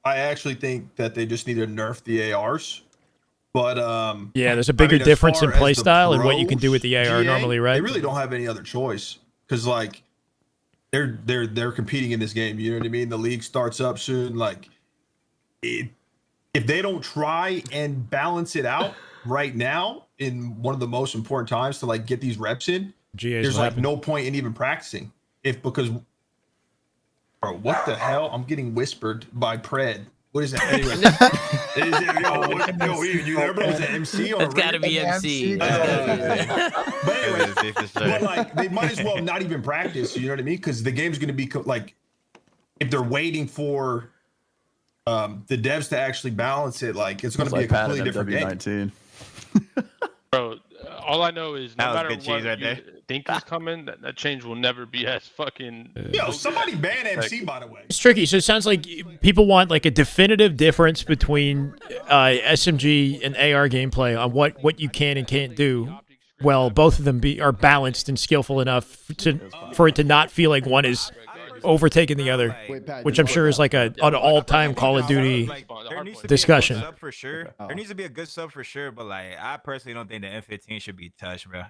I actually think that they just need to nerf the ARs. But there's a bigger difference in playstyle and what you can do with the AR normally, right? They really don't have any other choice because like they're competing in this game. You know what I mean? The league starts up soon. Like if they don't try and balance it out right now in one of the most important times to like get these reps in, there's like no point in even practicing. Because bro, what the hell? I'm getting whispered by Pred. What is that? Anyway, you there, bro? Is it MC on? It's got to be MC. But anyway, but like they might as well not even practice. You know what I mean? Because the game's going to be like, if they're waiting for the devs to actually balance it, like it's going to be a completely different game. Bro, all I know is no matter what you think is coming, that change will never be as fucking. Yo, somebody ban MC, by the way. It's tricky. So it sounds like people want like a definitive difference between SMG and AR gameplay on what you can and can't do. Well, both of them are balanced and skillful enough for it to not feel like one is overtaking the other, which I'm sure is like an all-time Call of Duty discussion. For sure. There needs to be a good sub for sure, but like I personally don't think the M15 should be touched, bro.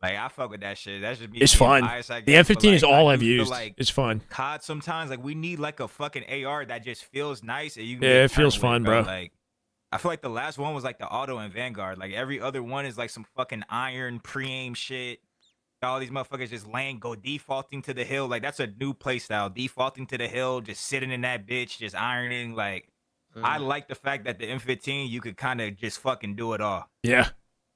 Like I fuck with that shit. That should be. It's fun. The M15 is all I've used. Like, it's fun. COD sometimes like we need like a fucking AR that just feels nice and you. It feels fun, bro. Like I feel like the last one was like the auto and Vanguard. Like every other one is like some fucking iron pre-aim shit. All these motherfuckers just go defaulting to the hill. Like that's a new play style. Defaulting to the hill, just sitting in that bitch, just ironing. Like I like the fact that the M15 you could kind of just fucking do it all. Yeah.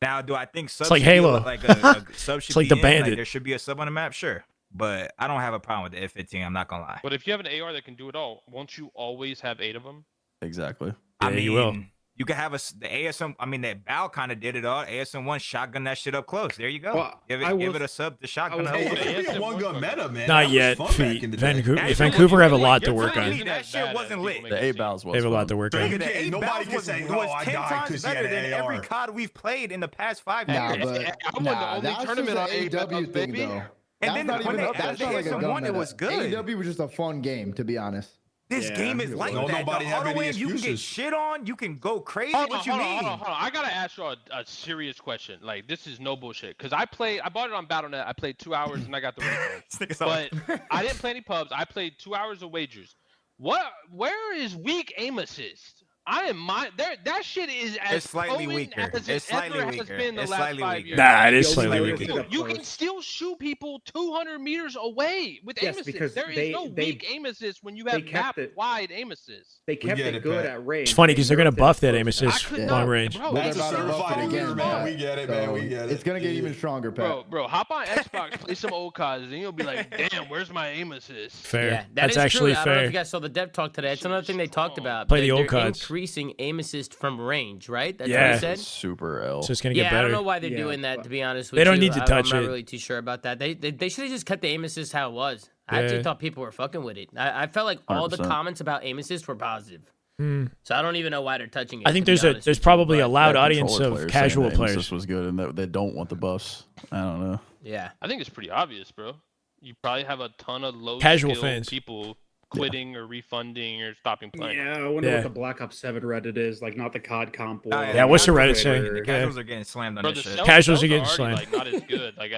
Now, do I think subs it's like Halo? Like a sub should it's like be the Bandit. Like there should be a sub on the map, sure. But I don't have a problem with the F15. I'm not gonna lie. But if you have an AR that can do it all, won't you always have 8 of them? Exactly. I mean, you will. You could have the ASM. I mean, that Bow kind of did it all. ASM1 shotgun that shit up close. There you go. Well, give it a sub to shotgun. It could be a one-gun meta, man. Not yet. Vancouver have a lot to work on. That shit wasn't lit. The A bows was. They have a lot to work on. Nobody can say, "Oh, I died because he had an AR." Every COD we've played in the past 5 Nah, years. but I won the only that's tournament on just an AW thing, baby. though. And then That's when not they even added the like a gun ASM1, it meta. was good. AW was just a fun game, to be honest. This game is like Don't that. nobody have any You can get excuses. shit on. You can go crazy. Hold What you on, mean? hold on. I gotta ask you a serious question. Like this is no bullshit. Cause I bought it on BattleNet. I played 2 hours and I got the refund. But I didn't play any pubs. I played 2 hours of wagers. Where is weak aim assist? That shit is as It's slightly potent weaker. as It's slightly has weaker. been the It's last slightly 5 weaker. years. Nah, it is slightly weaker. You can still shoot people 200 meters away with aim assist. There is no weak aim assist when you have map-wide aim assist. They kept it good at range. It's funny because they're gonna buff that aim assist long range. Bro, That's a They're about to buff certified it again, leader, man. Pat. We get it, So man. We get it. It's gonna get even stronger, Pat. Bro, hop on Xbox, play some old CODs, and you'll be like, damn, where's my aim assist? Fair. Yeah, That's is actually true. I don't know if fair. you guys saw the dev talk today. It's another thing they talked about. Play the old They're CODs. increasing aim assist from range, right? That's what Yeah. he said. Super L. It's just gonna get Yeah, better. I don't know why they're doing that. To be honest with They you, don't need to touch I'm not it. really too sure about that. They should have just cut the aim assist how it was. I actually Yeah. thought people were fucking with it. I felt like all the 100%. comments about aim assist were positive. Hmm. So I don't even know why they're touching it. I think to be there's honest there's with you, probably but a loud Yeah, audience controller of players casual saying that players. This was good, and they don't want the buffs. I don't know. Yeah. I think it's pretty obvious, bro. You probably have a ton of low Casual skill fans. people quitting or refunding or stopping playing. Yeah, I wonder Yeah. what the Black Ops 7 Reddit is, like not the COD comp. Oh, Yeah, what's the Reddit casuals- saying? The Yeah. casuals are getting slammed on Bro, this the shit. sales- Casuals are sales getting already, slammed. like, not as good. Like,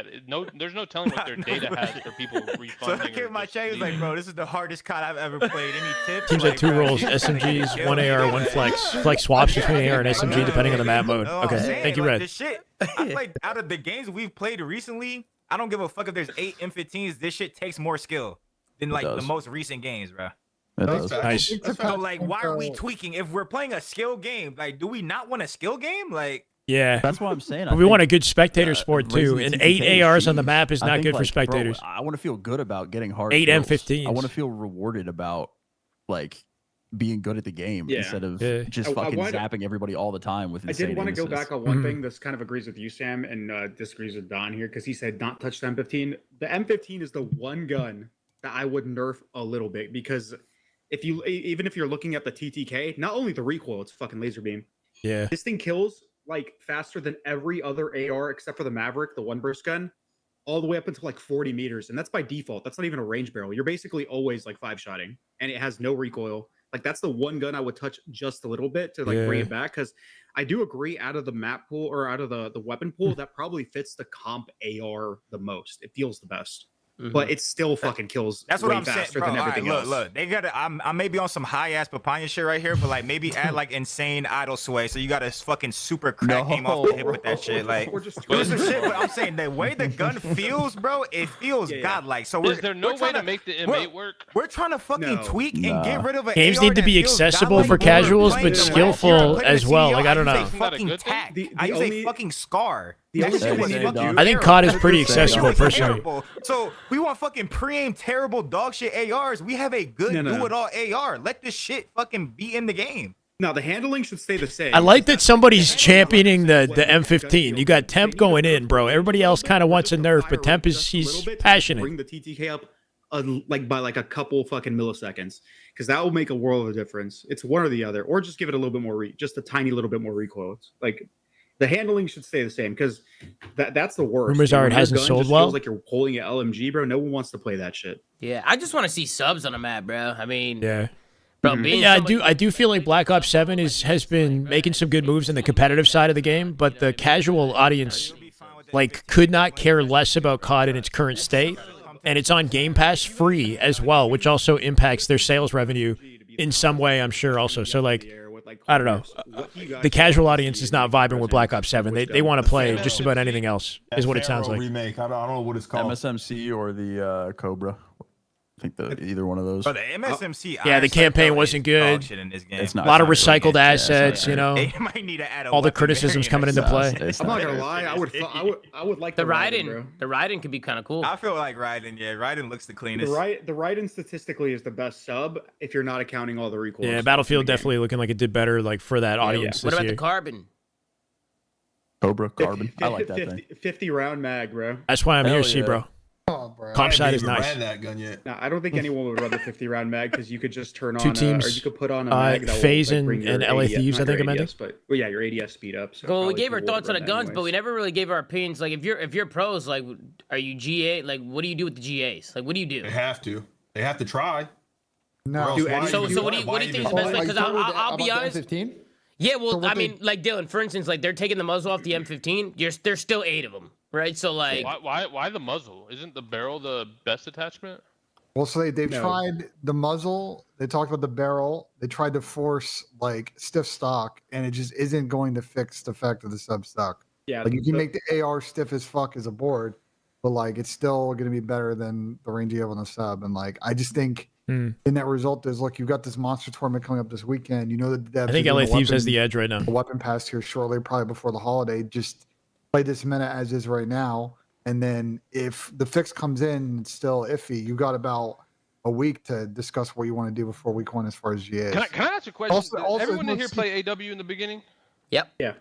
there's no telling what their data has for people So refunding. I came or in my just chat, he was like, leaving. bro, this is the hardest COD I've ever played. Any tips? Teams Like, had 2 bro, roles, you gotta get SMGs, killed. 1 AR, 1 flex. Flex swaps between AR and SMG depending on the map mode. No, I'm Okay, saying, thank you, like, Red. The shit, I feel like out of the games we've played recently, I don't give a fuck if there's 8 M15s. This shit takes more skill than like the does. most recent games, bro. It That's does. Nice. So like, why are we tweaking? If we're playing a skill game, like, do we not want a skill game? Like, Yeah. That's what I'm saying. But we want a good spectator sport too. raising And the 8 TTK ARs on the huge. map is I not think, good for like, bro, spectators. I want to feel good about getting hard 8 kills. M15s. I want to feel rewarded about like being good at the game Yeah. instead of Yeah. just I fucking wanted- zapping everybody all the time with I insane did want to go aim assists. back on one Mhm. thing. This kind of agrees with you, Sam, and disagrees with Don here because he said not touch the M15. The M15 is the one gun that I would nerf a little bit because even if you're looking at the TTK, not only the recoil, it's a fucking laser beam. Yeah. This thing kills like faster than every other AR except for the Maverick, the one burst gun, all the way up until like 40 meters, and that's by default. That's not even a range barrel. You're basically always like 5-shotting, and it has no recoil. Like that's the one gun I would touch just a little bit to like bring Yeah. it back because I do agree out of the map pool or out of the weapon pool that probably fits the comp AR the most. It feels the best, but it still fucking kills. that's what way I'm saying, faster bro. than All right, everything else. look, they gotta. I may be on some high ass papaya shit right here, but like maybe add like insane idle sway, so you got to fucking super crack aim off the hip with that shit. Like, Or just do some shit. But I'm saying the way the gun feels, bro, it feels godlike. So Is there no way to make the M8 work? We're trying to fucking No. tweak and Nah. get rid of an Games AR need to that be feels accessible godlike for when we're casuals, playing but the last skillful year I played as the well. CDL, Like, I don't use know. a Isn't that a fucking good thing? tack. The I use only- a fucking scar. the That only shit thing was they fucking do- I think terrible. COD is pretty It was accessible It was personally. terrible. So we want fucking pre-aim terrible dog shit ARs. We have a good No. do-it-all AR. Let this shit fucking be in the game. No, the handling should stay the same. I like that That's somebody's like- championing the Like, M15. You got Temp going in, bro. Everybody else kind of wants a nerf, but Temp is he's passionate. Bring the TTK up like by like a couple fucking milliseconds because that will make a world of a difference. It's one or the other, or just give it a little bit more, just a tiny little bit more recoil. It's like the handling should stay the same because that's the worst. Rumors You know, are it when your hasn't gun sold just well. Feels like you're holding an LMG, bro. No one wants to play that shit. Yeah, I just want to see subs on the map, bro. I mean, Yeah. bro, being Yeah, somebody- I do feel like Black Ops 7 has been making some good moves in the competitive side of the game, but the casual audience like could not care less about COD in its current state, and it's on Game Pass free as well, which also impacts their sales revenue in some way, I'm sure also. So like I don't know. The casual audience is not vibing with Black Ops 7. They want to play just about anything else, is what it sounds like. Remake. I don't know what it's called. MSMC or the Cobra. I think either one of those. But the MSMC, Yeah, the campaign wasn't good. It's A not. lot of it's not recycled good. Yeah, assets, you know. They might need to add All the criticisms coming into play. I'm not gonna lie. I would like the Raiden, bro. Raiden, the Raiden could be kind of cool. I feel like Raiden. Yeah, Raiden looks the The cleanest. Raiden statistically is the best sub if you're not accounting all the recoil. Yeah, stuff Battlefield in the game. definitely looking like it did better like for that audience What this about year. the Carbon? Cobra Carbon. I like that 50, thing. 50 round mag, bro. That's why I'm Hell here, C yeah. bro. Oh, bro. Comp side I is haven't even nice. ran that gun yet. No, I don't think anyone would run the 50 round mag because you could just turn Two on or teams, you could put on a mag that will, FaZe like, bring and your LA ADS, Thieves, not I think your I meant ADS, but well, yeah, your ADS speed up. So Well, we probably gave our people thoughts would on the run guns, that but we anyways. never really gave our opinions. Like, if you're pros, like, are you GA? Like, what do you do with the GAs? Like, what do you do? They have to. They have to try. Or No, else Dude, why So even- what do you why think is even the best try? way? Because I'll be honest. M15? Yeah, well, what I they- mean, like Dylan, for instance, like they're taking the muzzle off the M15. There's still 8 of them, right? So like, Why the muzzle? Isn't the barrel the best attachment? Well, so they've No. tried the muzzle. They talked about the barrel. They tried to force like stiff stock, and it just isn't going to fix the fact of the sub stock. Yeah, Like you can the- make the AR stiff as fuck as a board, but like it's still going to be better than the range you have on the sub. And like I just think in that result is look, you've got this monster tournament coming up this weekend. You know that the devs I think are LA doing a Thieves has weapon- the edge right now. a weapon pass here shortly, probably before the holiday. Just play this meta as is right now, and then if the fix comes in it's still iffy, you got about a week to discuss what you want to do before week 1 as far as GAs. Can I ask a question? Also- Did also, everyone in no, here see- play AW in the beginning? yep. Yeah.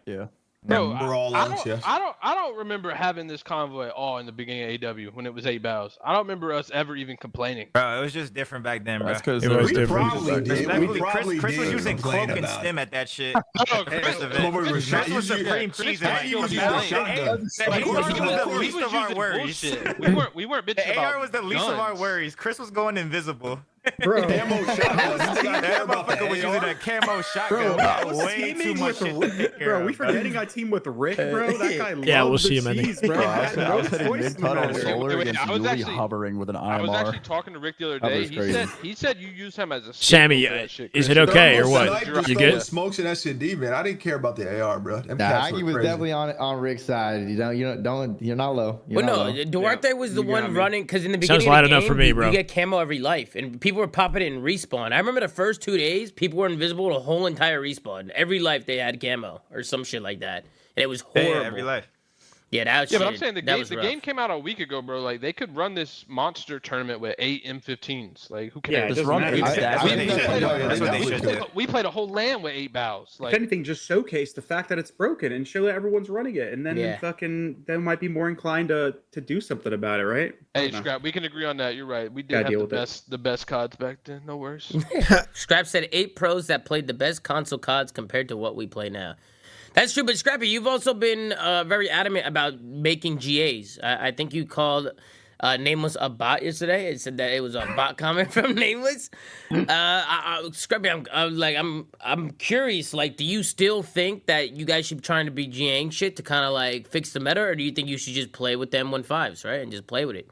Bro, We're all I lunch, don't, yes. I don't remember having this convoy at all in the beginning of AW when it was 8 bows. I don't remember us ever even complaining. Bro, it was just different back then, bro. That's because It was We different. probably did. We Respectfully, probably Chris was did using complain cloak and about stim it. at that shit. Oh, Chris Motherfucker was Chris not was using- supreme Chris cheese. was using a shotgun. Like, The AR was the we least was of our using worries. bullshit. We weren't bitching The about AR was the least of our guns. worries. Chris was going invisible. Bro, Camo shotgun. You think I care about the Motherfucker was using AR? a camo shotgun. bro, I was Way too teaming much with shit to take care bro. of, We forgetting I team with Rick, bro. That guy Yeah, loved we'll the see him in the- cheese, bro. Bro, I had I was no hitting choice in the mid-cut on matter. solar Wait, against I was Yuli actually- hovering with an I was actually IMR. talking to Rick the other That day. was crazy. He said you use him as a Sammy, scapegoat for that shit, is Chris. it okay or Thermal what? snipe just You throwing good? smokes and S&D, man. I didn't care about the AR, bro. Them Nah, cats were Aggie was crazy. definitely on Rick's side. You're not low. You're But not no, low. Duarte was the you got one me. running because in the Sounds beginning light of the enough game, for me, you bro. get camo every life, and people were popping it in respawn. I remember the first 2 days, people were invisible the whole entire respawn. Every life they had camo or some shit like that, and it was horrible. Yeah, every life. Yeah, that Yeah, shit, but I'm saying that the was rough. game came out a week ago, bro. Like they could run this monster tournament with 8 M15s. Like who Yeah, cares? it Just doesn't run matter. eight I- stacks. That's I what they think should that's do. what That's what they should do. We played a whole LAN with 8 bows. If Like anything, just showcase the fact that it's broken and show that everyone's running it, and then Yeah. fucking they might be more inclined to do something about it, right? hey, No. Scrap, we can agree on that. You're right. We did Gotta have deal the with it. best CODs back then. No worries. Scrap said 8 pros that played the best console CODs compared to what we play now. That's true, but Scrappy, you've also been very adamant about making GAs. I think you called Nameless a bot yesterday. It said that it was a bot comment from Nameless. Scrappy, I'm curious. Like, do you still think that you guys should be trying to be GAing shit to kind of like fix the meta, or do you think you should just play with the M15s, right, and just play with it?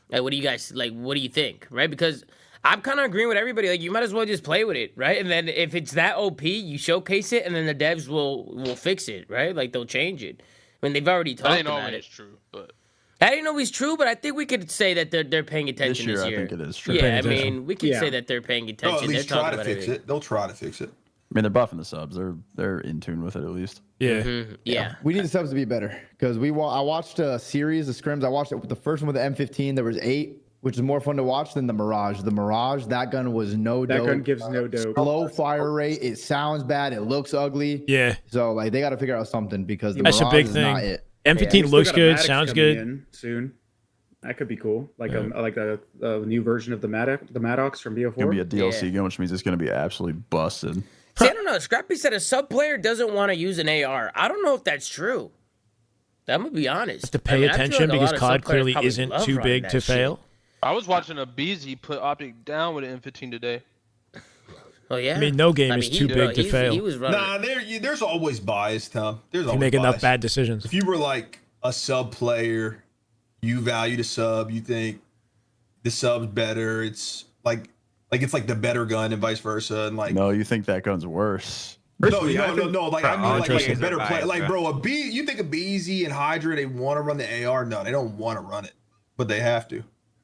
Like, what do you guys like? What do you think, right? Because I'm kind of agreeing with everybody. Like, you might as well just play with it, right? And then if it's that OP, you showcase it, and then the devs will fix it, right? Like, they'll change it. I mean, they've already That talked ain't about always it. true, but That ain't always true, but I think we could say that they're paying attention year, this I year. think it is true. Yeah, Paying I attention. mean, we could Yeah. say that they're paying They'll attention. at least They're try talking to about fix everything. it. They'll try to fix it. I mean, they're buffing the subs. They're in tune with it at least. Yeah. Yeah. We need the subs to be better because I watched a series of scrims. I watched it with the first one with the M15. There was 8, which is more fun to watch than the Mirage. The Mirage, that gun was no That dope. gun gives no dope. Low fire rate. It sounds bad. It looks ugly. Yeah. So like they got to figure out something because the That's a Mirage big is thing. not it. M15 We still looks got a good, Maddox sounds coming good. in soon. That could be cool. Like a new version of the Maddox from It's gonna be a BO4. DLC Yeah. game, which means it's gonna be absolutely busted. See, I don't know. Scrappy said a sub player doesn't want to use an AR. I don't know if that's true. I'm gonna be honest. To pay I mean, I feel attention like a because lot of COD sub players clearly probably isn't love too running big that to shit. fail. I was watching a Beezy put Optic down with an M15 today. Oh yeah. I mean, no game is too big to He fail. was running. Nah, there's always bias, Tom. There's You always make enough bias. bad decisions. If you were like a sub player, you value the sub, you think the sub's better. It's like it's like the better gun and vice versa. And like No, you think that gun's worse? no. Like I Bro, mean, like a interesting. better play. Bias, Like bro. bro, you think of BZ and Hydra, they want to run the AR? No, they don't want to run it, but they have to.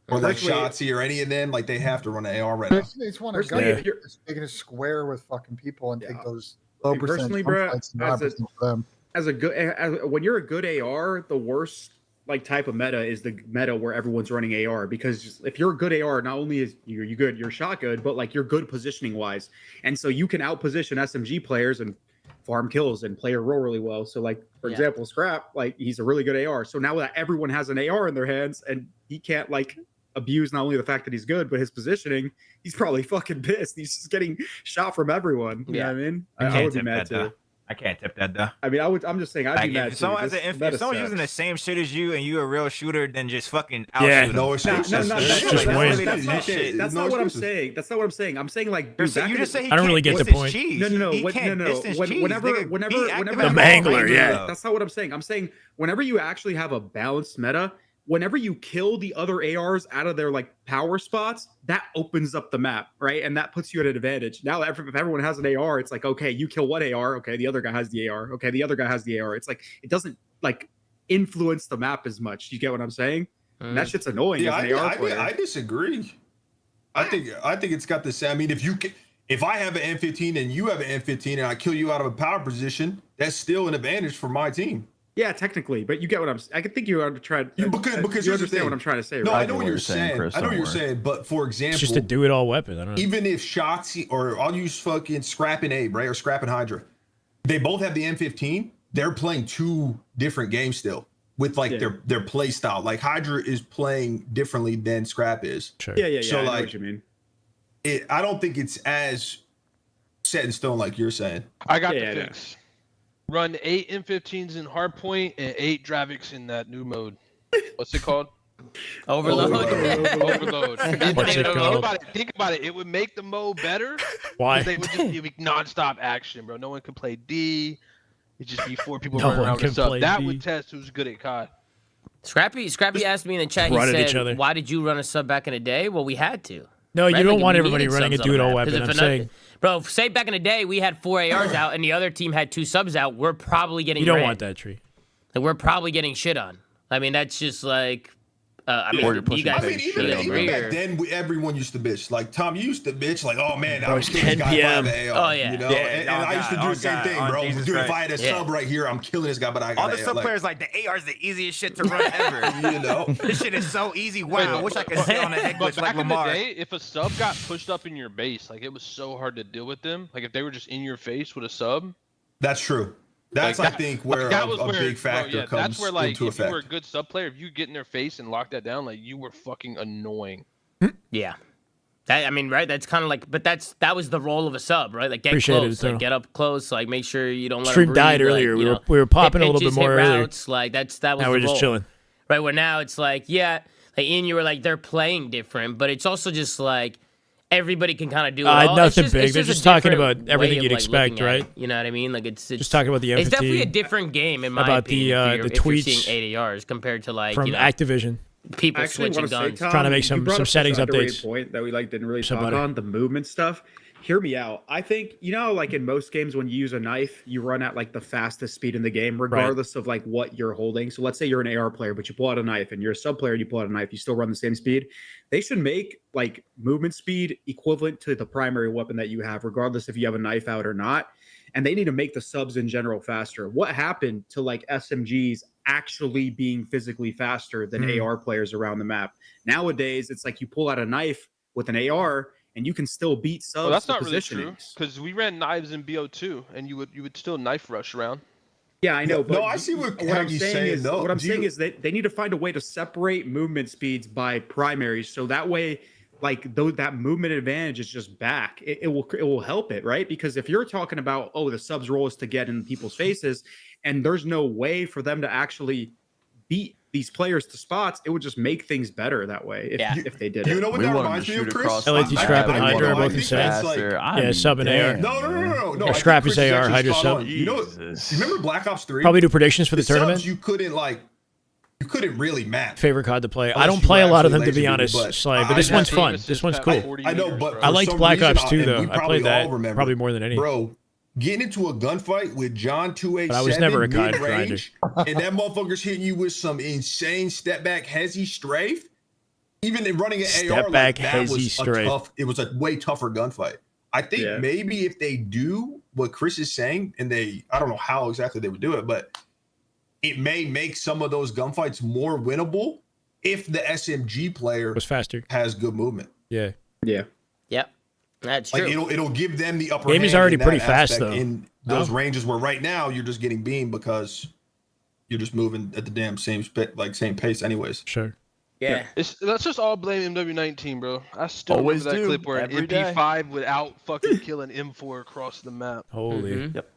Or like Personally- Shotzi or any of them, like they have to run the AR right now. They just want to go Personally, yeah. if you're- making a square with fucking people and Yeah. take those low And percent personally, jump bro, fights and as a- 9% for them. When you're a good AR, the worst like type of meta is the meta where everyone's running AR, because if you're a good AR, not only is you good, you're shot good, but like you're good positioning wise, and so you can outposition SMG players and farm kills and play a role really well. So like for Yeah. example, Scrap, like he's a really good AR. So now that everyone has an AR in their hands and he can't like abuse not only the fact that he's good, but his positioning, he's probably fucking pissed. He's just getting shot from everyone. You know what I mean? I would be mad too. I can't tip that though. I mean, I'm just saying, I'd Like, be mad if too. someone has This if meta someone's sucks. using the same shit as you and you a real shooter, then just fucking Yeah. outshoot No them. excuses. No, There's just no win. excuses. That's not, Shit. that's No not what I'm excuses. saying. That's not what I'm saying. I'm saying like, You're dude, saying- back you in just the- say he I don't really can't get the distance point. cheese. No. He What, can't no. distance cheese. Whenever, Nigga, whenever, he whenever. activated The mangler, all yeah. range, That's not what I'm saying. I'm saying whenever you actually have a balanced meta, whenever you kill the other ARs out of their like power spots, that opens up the map, right? And that puts you at an advantage. Now, if everyone has an AR, it's like, okay, you kill one AR, okay, the other guy has the AR, okay, the other guy has the AR. It's like it doesn't like influence the map as much. You get what I'm saying? And that shit's annoying Yeah, as an AR player. I disagree. I think it's got the same. I mean, if I have an M15 and you have an M15 and I kill you out of a power position, that's still an advantage for my team. Yeah, technically, but you get what I'm. I can think you are trying. Because you here's the understand thing. what I'm trying to say, No, right? I know what you're saying. Chris, I know what don't you're worry. saying. But for It's example, just a do-it-all weapon. I don't know. even if Shotzi or I'll use fucking Scrap and Abe, right, or Scrap and Hydra, they both have the M15. they're playing two different games still with like their play style. Like Hydra is playing differently than Scrap is. Sure. Yeah. So I know like, what you mean. I don't think it's as set in stone like you're saying. I got the fix. Run 8 M15s in hardpoint and 8 Dravics in that new mode. What's it called? Overload. Overload. What's it called? Think about it. It would make the mode better. Why? They would just be nonstop action, bro. No one could play D. It'd just be 4 people No running one around can with sub. play That D. would test who's good at COD. Scrappy asked me in the chat. He Run at each other. said, "Why did you run a sub back in the day?" Well, we had to. No, Right? you don't Like, want we everybody needed running a subs on the duo map. weapon. 'Cause I'm if saying bro, say back in the day we had 4 ARs out and the other team had 2 subs out, we're probably getting. you don't ran. want that tree. Like, we're probably getting shit on. I mean, that's just like. I mean, Or you're you pushing guys, I mean, you even agree, back or- then, everyone used to bitch. Like Tom, you used to bitch. Like, oh man, Bro, I it's was killing 10 this guy PM. by the AR. Oh, yeah. You know, Yeah, and I used to do the same thing, bro. Jesus Dude, if Christ. I had a sub right here, I'm killing this guy, but I got All the an AR. sub Like, players like the AR is the easiest shit to run ever. you know, This shit is so easy. Wow, I wish I could sit on a head But glitch back like in the Lamar. day, if a sub got pushed up in your base, like it was so hard to deal with them. Like if they were just in your face with a sub. that's true. That's Like, I think where that a was where, big factor bro, yeah, comes that's where like into if you were a effect. good sub player, if you get in their face and lock that down, like you were fucking annoying. Yeah. I mean, right? That's kind of like, but that was the role of a sub, right? Like get Appreciate it, close, like too. get up close, like make sure you don't let Stream them died breathe, earlier. Like, We you were- know, we were popping hit a little pitches, bit more hit earlier. routes, like that was Now we're the just role. chilling. Right, where now it's like, yeah, like Ian, you were like they're playing different, but it's also just like everybody can kind of do it all. Nothing it's big. They're a just talking different about everything way of, you'd like, expect, looking at right? it, you know what I mean? Like it's Just talking about the It's definitely a M15, different game in my about opinion. the if you're tweets seeing ADRs compared to like from you know, Activision. people I actually switching want to say, guns. Tom, Trying to make you some brought up settings this underrated updates. point that we like didn't really So, talk buddy. on the movement stuff. Hear me out. I think like in most games when you use a knife, you run at like the fastest speed in the game, regardless of like what you're holding. So let's say you're an AR player, but you pull out a knife, and you're a sub player and you pull out a knife, you still run the same speed. They should make like movement speed equivalent to the primary weapon that you have, regardless if you have a knife out or not. And they need to make the subs in general faster. What happened to like SMGs actually being physically faster than AR players around the map? Nowadays, it's like you pull out a knife with an AR and you can still beat subs. Well, that's to not really true positionings. because we ran knives in BO2, and you would still knife rush around. Yeah, I know. No, But I see what I'm Haggie's saying saying, is, though. what I'm Do saying you- is that they need to find a way to separate movement speeds by primaries, so that way, like that movement advantage is just back. It will help it, right? Because if you're talking about the subs role is to get in people's faces, and there's no way for them to actually beat these players to spots, it would just make things better that way if they did it. You know what We that want him reminds to me of, shoot Chris? across. LAT Scrap and I Hydra are think both it's insane. like- Yeah, sub and AR. No. Or I think Scrap is Chris is AR, actually Hydra spot sub. on. You know, Jesus. you remember Black Ops 3? Probably do predictions for the subs tournament. you couldn't really map. Favorite COD to play. I Unless don't you play a lot of them, actually to be laser honest, people, but Sly, but this I one's have fun. famous This is one's past cool. 40 I know, meters, but bro. I for liked some Black reason, Ops 2, and though. we I probably played that all remember, probably more than any. Bro, getting into a gunfight with John 287 But I was never a COD mid-range, and that motherfucker's hitting you with some insane step back hezzy strafe. Even in running an Step AR like back that hezzy was strafe. it was a way tougher gunfight. I think maybe if they do what Chris is saying, and I don't know how exactly they would do it, but it may make some of those gunfights more winnable if the SMG player Was faster. has good movement. Yeah. Yep, that's Like true. it'll give them the upper Game hand is already in that pretty fast, aspect though. in those No? ranges where right now you're just getting beamed because you're just moving at the damn same pace anyways. Sure. Yeah. Let's just all blame MW19, bro. I still Always remember that do, clip where an every day. MP5 without fucking killing M4 across the map. Holy. Mhm. Yep.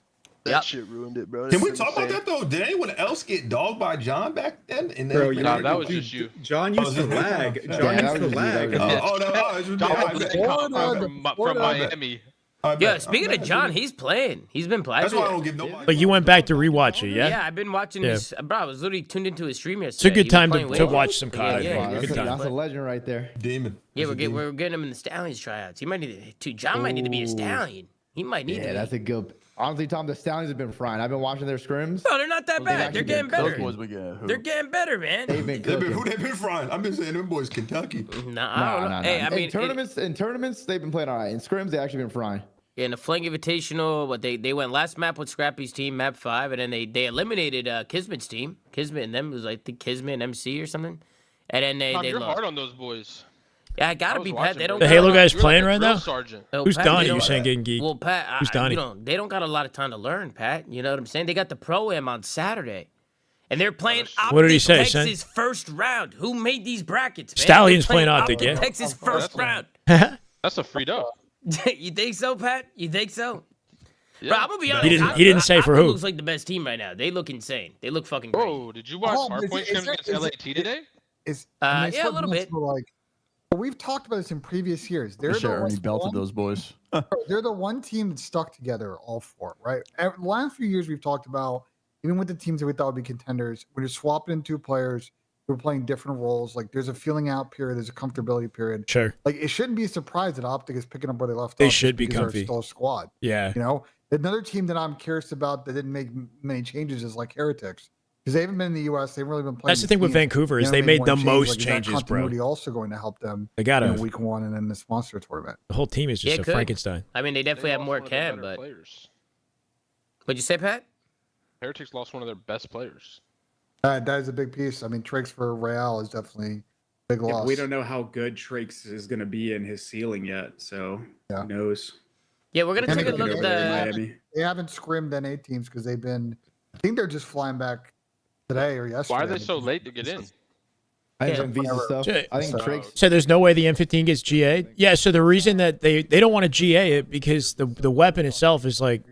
That Yep. shit ruined it, bro. Can we That's talk about insane. that though? Did anyone else get dogged by John back then? And Bro, Nah, that was just you. John used to lag. Yeah, John that used to was you, lag. that was you. Oh no, it's John I was bet. in Colorado from Miami. I Yeah, bet. speaking I of bet. John, he's playing. He's been playing. That's why I don't give nobody. But you went back to rewatch it, Yeah, yeah? I've been watching Yeah. this. Bro, I was literally tuned into his stream It's yesterday. a good He was time playing to Waves. watch some COD. I Yeah, think. yeah, Wow, Good that's, a, time. that's a legend right there. Demon. Yeah, That's a demon. we're getting him in the Stallions tryouts. He might need to. John might need to be a Ooh. Stallion. He might need to. Yeah, be. that's a good. Honestly, Tom, the Stallions have been frying. I've been watching their scrims. No, they're not that They've bad. actually They're getting been better. cooking. Boys we get. Who? They're getting better, man. They've been They've been, cooking. who they've been frying? I've been saying them boys Kentucky. Nah, I don't know. Hey, I mean, in tournaments, they've been playing all right. In scrims, they actually been frying. in the Flank Invitational, what they went last map with Scrappy's team, map 5, and then they eliminated Kismet's team. Kismet and them, it was like the Kismet and MC or something. And then Tom, they you're lost. hard on those boys. Yeah, I gotta be Pat. They don't. The got Halo a lot- guys You're playing like a right drill now? sergeant. Oh, Who's Pat, Donnie? they You don't- saying getting geek? Well, Pat, Who's Donnie? they don't got a lot of time to learn, Pat. You know what I'm saying? They got the Pro-Am on Saturday. And they're playing What did he say, Texas son? first round. Who made these brackets, man? Stallions They're playing Optic, yeah. Texas first round. That's a free dub. You think so, Pat? You think so? Yeah. Bro, I'm gonna be honest. He didn't say for who. Looks like the best team right now. They look insane. They look fucking great. Bro, did you watch but Hardpoint scrims against LAT today? Yeah, a little bit. Like, we've talked about this in previous years. They're Wish the Ernie belted one, those boys. they're the one team that stuck together, all four, right? The last few years we've talked about, even with the teams that we thought would be contenders, when you're swapping in two players who are playing different roles, like there's a feeling out period, there's a comfortability period. Sure. Like it shouldn't be a surprise that Optic is picking up where they left off. They just should be because they're comfy. still a squad. Yeah. You know, another team that I'm curious about that didn't make many changes is like Heretics. Because they haven't been in the U.S. They've really been playing. That's the thing with Vancouver is they made the most changes, is that bro. continuity also going to help them They got in to. week one and in this monster tournament. The whole team is just Yeah, a could. Frankenstein. I mean, they definitely have lost more one of their cam, better but players. what'd you say, Pat? Heretics lost one of their best players. That is a big piece. I mean, Tricks for Real is definitely a big Yeah, loss. but we don't know how good Trakes is going to be in his ceiling yet, so Yeah. who knows? Yeah, we're gonna And take a they- look at over there in the. Miami. They haven't scrimmed NA teams because they've been. I think they're just flying back today or yesterday. Why are they so late to get in? I think Yeah, some visa stuff. Shit. I think So- Tricks. So there's no way the M15 gets GA. Yeah. So the reason that they don't want to GA it because the weapon itself is like,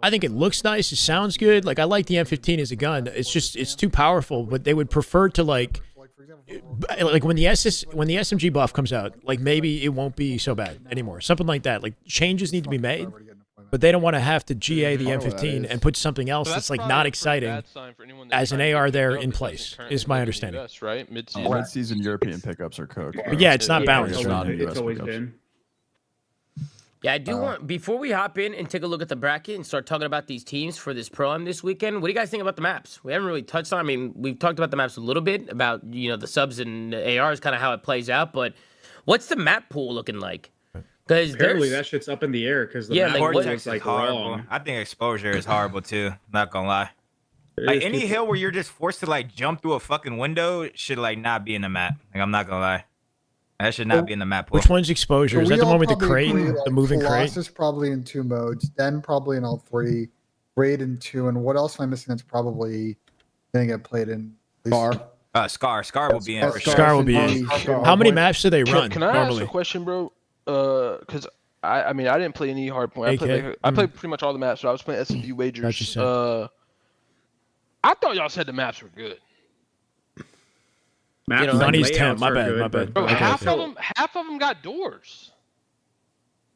I think it looks nice. It sounds good. Like I like the M15 as a gun. It's too powerful. But they would prefer to like when the SMG buff comes out, like maybe it won't be so bad anymore. Something like that. Like changes need to be made, but they don't want to have to GA the I don't know what that M15 is. and put something else So that's like probably not a pretty exciting. bad sign for anyone that's as an trying to AR get there up in because place, it's currently is my in the understanding. US, right? Mid-season. Mid-season European pickups are cooked. But yeah, it's not Yeah, balanced. It's It's not always, in it's US always pickups. been. Yeah, I do want before we hop in and take a look at the bracket and start talking about these teams for this Pro-Am this weekend. What do you guys think about the maps? We haven't really touched on. I mean, we've talked about the maps a little bit about the subs and the ARs, kind of how it plays out. But what's the map pool looking like? Because Apparently that shit's up in the air because the Yeah, map like, pool what- Vortex is like is horrible. wrong. I think exposure is horrible too. Not gonna lie. There's Like any people- hill where you're just forced to like jump through a fucking window should like not be in the map. Like I'm not gonna lie. That should not be in the map pool. Which one's exposure? Is that the one with the crate, Agree, the moving crate? Colossus probably in 2 modes, then probably in all 3, Raid in 2, and what else am I missing? That's probably didn't get played in. Bar. Scar will be in for sure. Scar will be in. How many maps do they run Can I normally? ask a question, bro? Because I mean I didn't play any hardpoint. I played pretty much all the maps, but I was playing SMG wagers. Gotcha, son. I thought y'all said the maps were good. Maps and Donnie's layouts 10, my are bad, good, my bad. Bro, Okay. half of them got doors.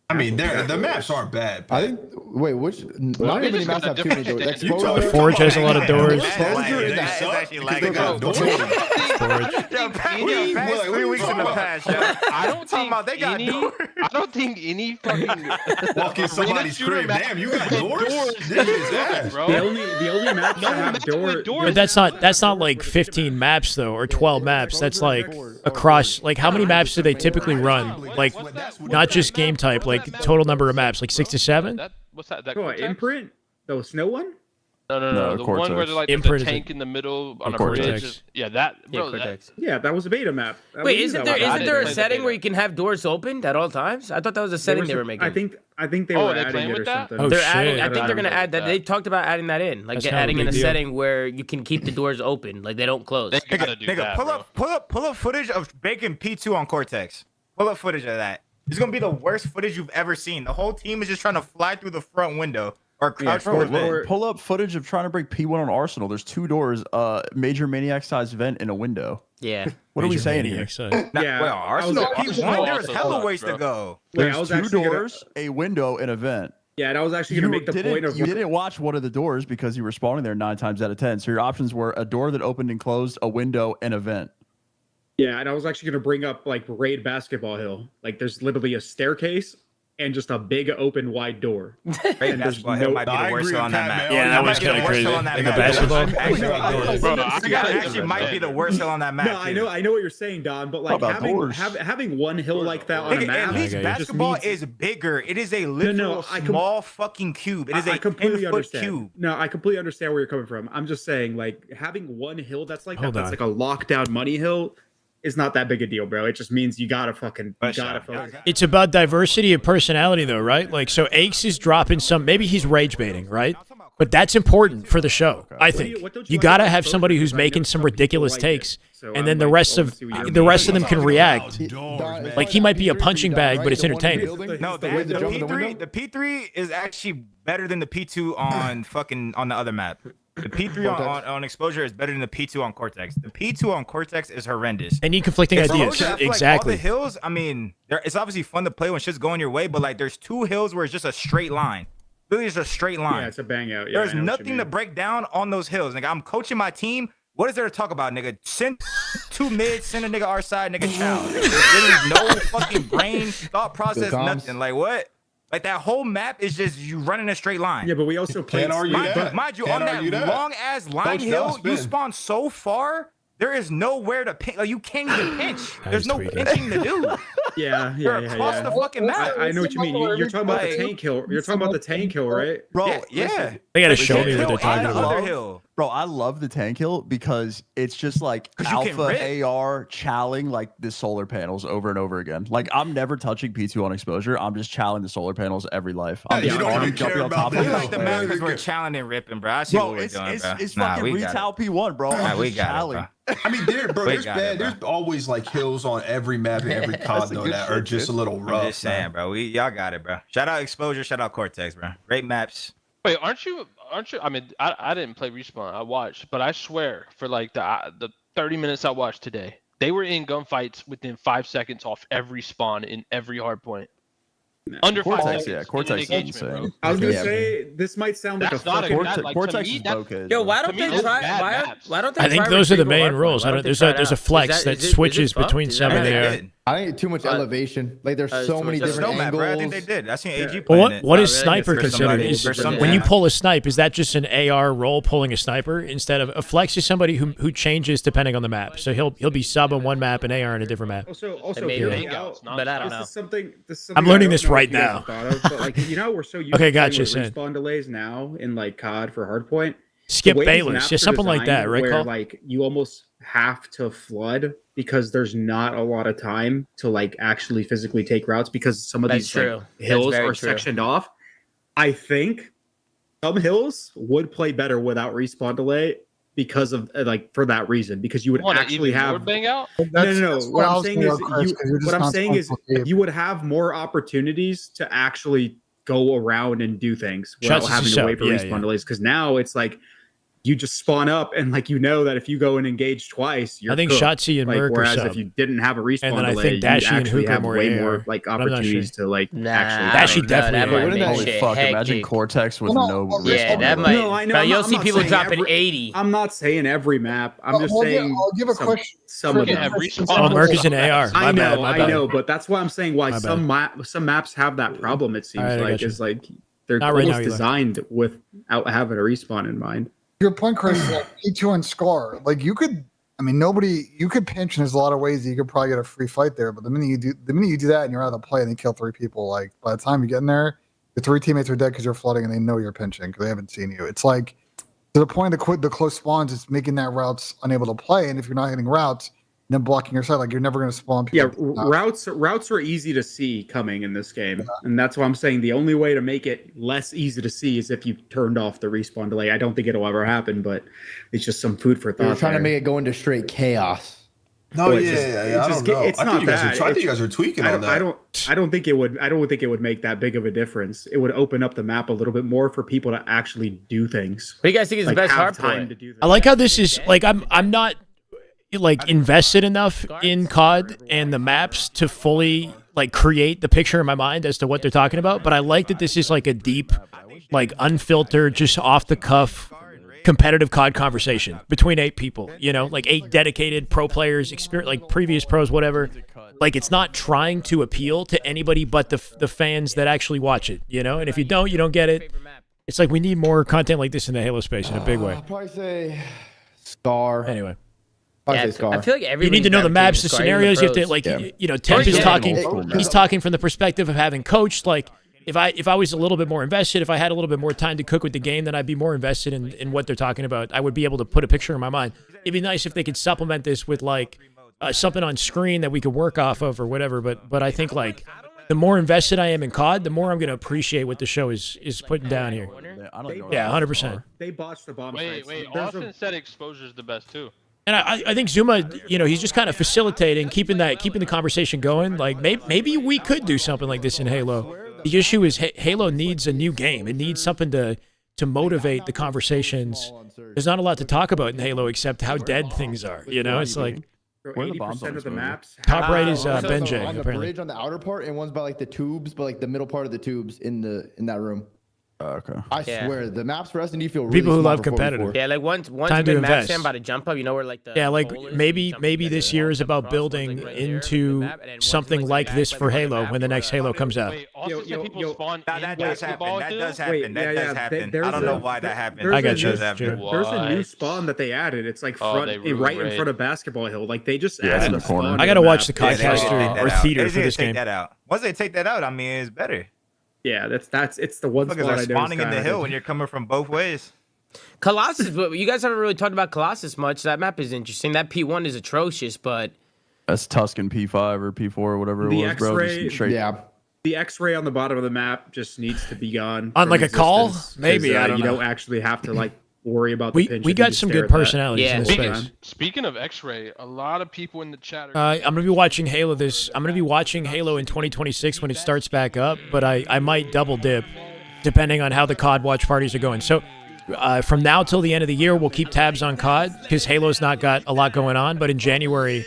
I mean, the maps aren't bad. I think. Wait, which? Not they many just maps got have a too many different doors. thing. Exposure. The Forge has a lot of doors. Exposure in the That is sub actually because they lagging. got Bro, doors. Yo, Pat, we passed 3 weeks in the past, yo. I don't Talking think about they got any. doors. I don't think any fucking Walk in somebody's shooter crib. map Damn, you got with doors? doors This is ass. bro. The only maps that have map with doors. doors. But that's not like 15 maps though, or 12 maps. That's like across. Like how many maps do they typically run? Like not just game type, like total number of maps, like 6 to 7. What's that? That Oh, Cortex? imprint? The snow one? No. No, The one where Cortex. they're like there's Imprint a is a- tank in the middle on a Cortex. bridge. Yeah, that. Yeah, Bro, Cortex. Yeah, that was a beta map. Wait, isn't there I isn't didn't there a play the setting beta. where you can have doors opened at all times? I thought that was a setting they were making. I think they Oh, were they adding playing it with or that? something. Oh, They're shit. adding. I I think they're don't gonna know add that. about They talked about adding that in, like That's not a adding in big a deal. setting where you can keep the doors open, like they don't close. They gotta do Nigga, that, pull up footage of Bacon P2 on Cortex. Pull up footage of that. It's gonna be the worst footage you've ever seen. The whole team is just trying to fly through the front window or crouch Yeah, towards or- it. Pull up footage of trying to break P1 on Arsenal. There's 2 doors, major maniac sized vent in a window. Yeah. What are we Major saying maniac here? side. Yeah, Well, Arsenal I was- P1, there's also hella sucks, ways to bro. go. Wait, There's I was 2 actually gonna- doors, a window, and a vent. Yeah, and I was actually going to make the point of You didn't watch one of the doors because you were spawning there 9 times out of 10. So your options were a door that opened and closed, a window, and a vent. Yeah, and I was actually going to bring up like Raid Basketball Hill. Like, there's literally a staircase and just a big open wide door. Raid Basketball Hill might be I the worst agree hill with on that Pat map. Mel. Yeah, that That was might be the kinda worst crazy. hill on that In the map. basketball? Bro, I got Actually might be the worst hill on that map. No, I know what you're saying, Don, but like about having doors? having one hill like that on a Nigga, map at least I got you. just basketball means- is bigger. It is a literal I small fucking cube. It is I a completely 10-foot understand. cube. No, I completely understand where you're coming from. I'm just saying, like, having one hill that's like Hold that, that's on. like a lockdown money hill, is not that big a deal, bro. It just means you gotta focus. It's about diversity of personality, though, right? Like, so Aches is dropping some. Maybe he's rage baiting, right? But that's important for the show. I think you gotta have somebody who's making some ridiculous takes, and then the rest of them can react. Like, he might be a punching bag, but it's entertaining. No, the P3 is actually better than the P2 on the other map. The P3 on exposure is better than the P2 on Cortex. The P2 on Cortex is horrendous. They need conflicting ideas. Exactly. Exactly. Like, all the hills, I mean, it's obviously fun to play when shit's going your way, but like there's 2 hills where it's just a straight line. Really, just a straight line. Yeah, it's a bang out. Yeah, there's nothing to break down on those hills. Nigga, I'm coaching my team. What is there to talk about, nigga? Send 2 mids, send a nigga our side, nigga, chow. There's literally no fucking brain, thought process, nothing. Like, what? Like, that whole map is just you running a straight line. Yeah, but we also played. Mind you, on that long-ass line hill, you spawn so far, there is nowhere to pinch. Like, you can't even pinch. There's no pinching to do. Yeah. Across the fucking map. I know what you mean. You're talking about the tank hill. You're talking about the tank hill, right? Bro, yeah. They gotta show me what they're talking about. Bro, I love the tank hill because it's just like alpha AR chowing like the solar panels over and over again. Like, I'm never touching P2 on exposure. I'm just chowing the solar panels every life. I'm You don't even care about We like the map because we're challenging and ripping, bro. I see what we're doing, bro. It's fucking retail P1, bro. Nah, we got it, bro. I mean, there's always like hills on every map and every COD though that are just a little rough. I'm just saying, bro. Y'all got it, bro. Shout out exposure, shout out Cortex, bro. Great maps. Wait, aren't you? I mean, I didn't play Respawn. I watched, but I swear, for like the 30 minutes I watched today, they were in gunfights within 5 seconds off every spawn in every hard point. Under Cortex, 5 seconds. Cortex is insane. I was gonna say this might sound like a fucking Cortex is broken. Yo, why don't they try? Why don't they? I think those are the main rules. There's a flex that switches between some of their. I think too much elevation. Like, there's so many different angles. I think they did. I seen AG Well, playing it. what is sniper considered? When you Yeah. pull a snipe, is that just an AR role pulling a sniper instead of a flex? Is somebody who changes depending on the map. So he'll be sub on one map and AR on a different map. Also, but I don't know. This is something I'm learning this right now. But like, we're so used Okay, to gotcha, playing with respawn delays now in like COD for hardpoint. Skip The way these Bayless, maps yeah, are something like that, designed right, where, Cole? like, you almost have to flood because there's not a lot of time to like actually physically take routes because some of these like, hills are sectioned off. I think some hills would play better without respawn delay because of like for that reason, because you would actually have bang out. No. What I'm saying is you would have more opportunities to actually go around and do things without having to wait for respawn delays. Because now it's like you just spawn up and like that if you go and engage twice, you're I think cooked. Shotzi and Merc whereas are if you didn't have a respawn and then I delay, think Dashy you and actually Hook are have more way AR, more like but I'm not opportunities to like actually. Dashy definitely. Holy fuck! Imagine Cortex with no. Yeah, that might. No, I know. But I'm you'll not see people saying dropping 80. I'm not saying every map. I'm just saying. I'll give a question. Some of them. Oh, Merc is an AR. My bad. I know, but that's why I'm saying why some maps have that problem. It seems like is like they're almost designed without having a respawn in mind. Your point, Chris, is like P2 and Scar. Like, you could, you could pinch, and there's a lot of ways that you could probably get a free fight there. But the minute you do that and you're out of the play and they kill 3 people, like, by the time you get in there, your 3 teammates are dead because you're flooding and they know you're pinching because they haven't seen you. It's like, to the point of the close spawns, it's making that routes unable to play. And if you're not hitting routes, then blocking your side, like, you're never going to spawn people. Yeah, routes are easy to see coming in this game, and that's why I'm saying the only way to make it less easy to see is if you turned off the respawn delay. I don't think it'll ever happen, but it's just some food for thought. You're trying to make it go into straight chaos. No, I don't know. It's not that. I think you guys are tweaking on that. I don't think it would make that big of a difference. It would open up the map a little bit more for people to actually do things. What do you guys think is the best hard point? I like how this is like I'm not like invested enough in COD and the maps to fully like create the picture in my mind as to what they're talking about, but I like that this is like a deep, like unfiltered, just off the cuff competitive COD conversation between 8 people, like 8 dedicated pro players, like previous pros, whatever. Like, it's not trying to appeal to anybody but the fans that actually watch it, and if you don't get it. It's like we need more content like this in the Halo space in a big way. I'll probably say Scar. Anyway. I feel like you need to know the maps, the scenarios. You have to, like, Temp is talking. He's talking from the perspective of having coached. Like, if I was a little bit more invested, if I had a little bit more time to cook with the game, then I'd be more invested in what they're talking about. I would be able to put a picture in my mind. It'd be nice if they could supplement this with, like, something on screen that we could work off of or whatever. But I think like the more invested I am in COD, the more I'm going to appreciate what the show is putting down here. Yeah, 100%. They botched the bomb. Wait, Austin said exposure's the best too. And I think Zuma, he's just kind of facilitating, keeping the conversation going. Like maybe we could do something like this in Halo. The issue is Halo needs a new game. It needs something to motivate the conversations. There's not a lot to talk about in Halo except how dead things are. It's like 80% of the maps. top right is on Benjay. the Apparently, bridge on the outer part, and one's by like the tubes, but like the middle part of the tubes in that room. Okay. I swear, the maps for S&D feel really people who small love for 44. competitive. Yeah, like once Time to big map invest. stand about to jump up, where like the Yeah, like hole is, maybe you jump maybe together, this year is jump about across, building like, right there, into the map, and then once something it's, like this back, for like, Halo map, when the next Halo comes out. Wait, Austin said people spawn That in does basketball happen. That too? does happen. That does happen. There's I don't know a- why that happened. there's I got a you. new- Sure. There's a new What? spawn that they added. It's like Oh, they ruined right in Raid. front of Basketball Hill. Like they just Yeah, it's added in the a corner. spawn I to gotta the watch map. the Yeah, they podcast need to take that or out. theater They for need to this take game. that out. Once they take that out, I mean, it's better. Yeah, it's the one Fuckers spot are I noticed spawning in got the hill added. when you're coming from both ways. Colossus, but you guys haven't really talked about Colossus much. That map is interesting. That P1 is atrocious, but That's Tuscan P5 or P4 or whatever it The was, bro. X-ray- Just straight. Yeah. The X-ray on the bottom of the map just needs to be gone. On from like a call? existence, 'cause, Maybe, I don't you know. don't actually have to like worry about the We pinch. we if you got just some stare good at that. personalities in this Yeah. space. Speaking of X-ray, a lot of people in the chat are. I'm gonna be watching Halo I'm gonna be watching Halo in 2026 when it starts back up, but I might double dip depending on how the COD watch parties are going. So from now till the end of the year, we'll keep tabs on COD because Halo's not got a lot going on. But in January,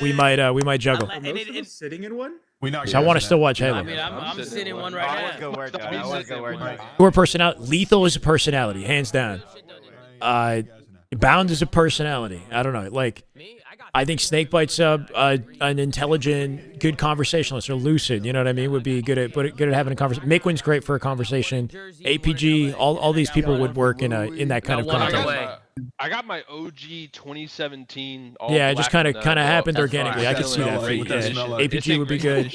we might juggle. Are most of us sitting in one? We not. So I want to still watch Halo. I mean, I'm sitting in one I right was now. good work, though. I was good work. Your personality, Lethal is a personality, hands down. Bound is a personality. I don't know. Like, I think Snakebite's an intelligent, good conversationalist, or lucid. You know what I mean? Would be good at having a conversation. Mikwin's great for a conversation. APG, all these people would work in that kind of Got one context. away. I got my OG 2017. Yeah, it just kind of happened That's organically. I could see that. What that smell like? APG would be good.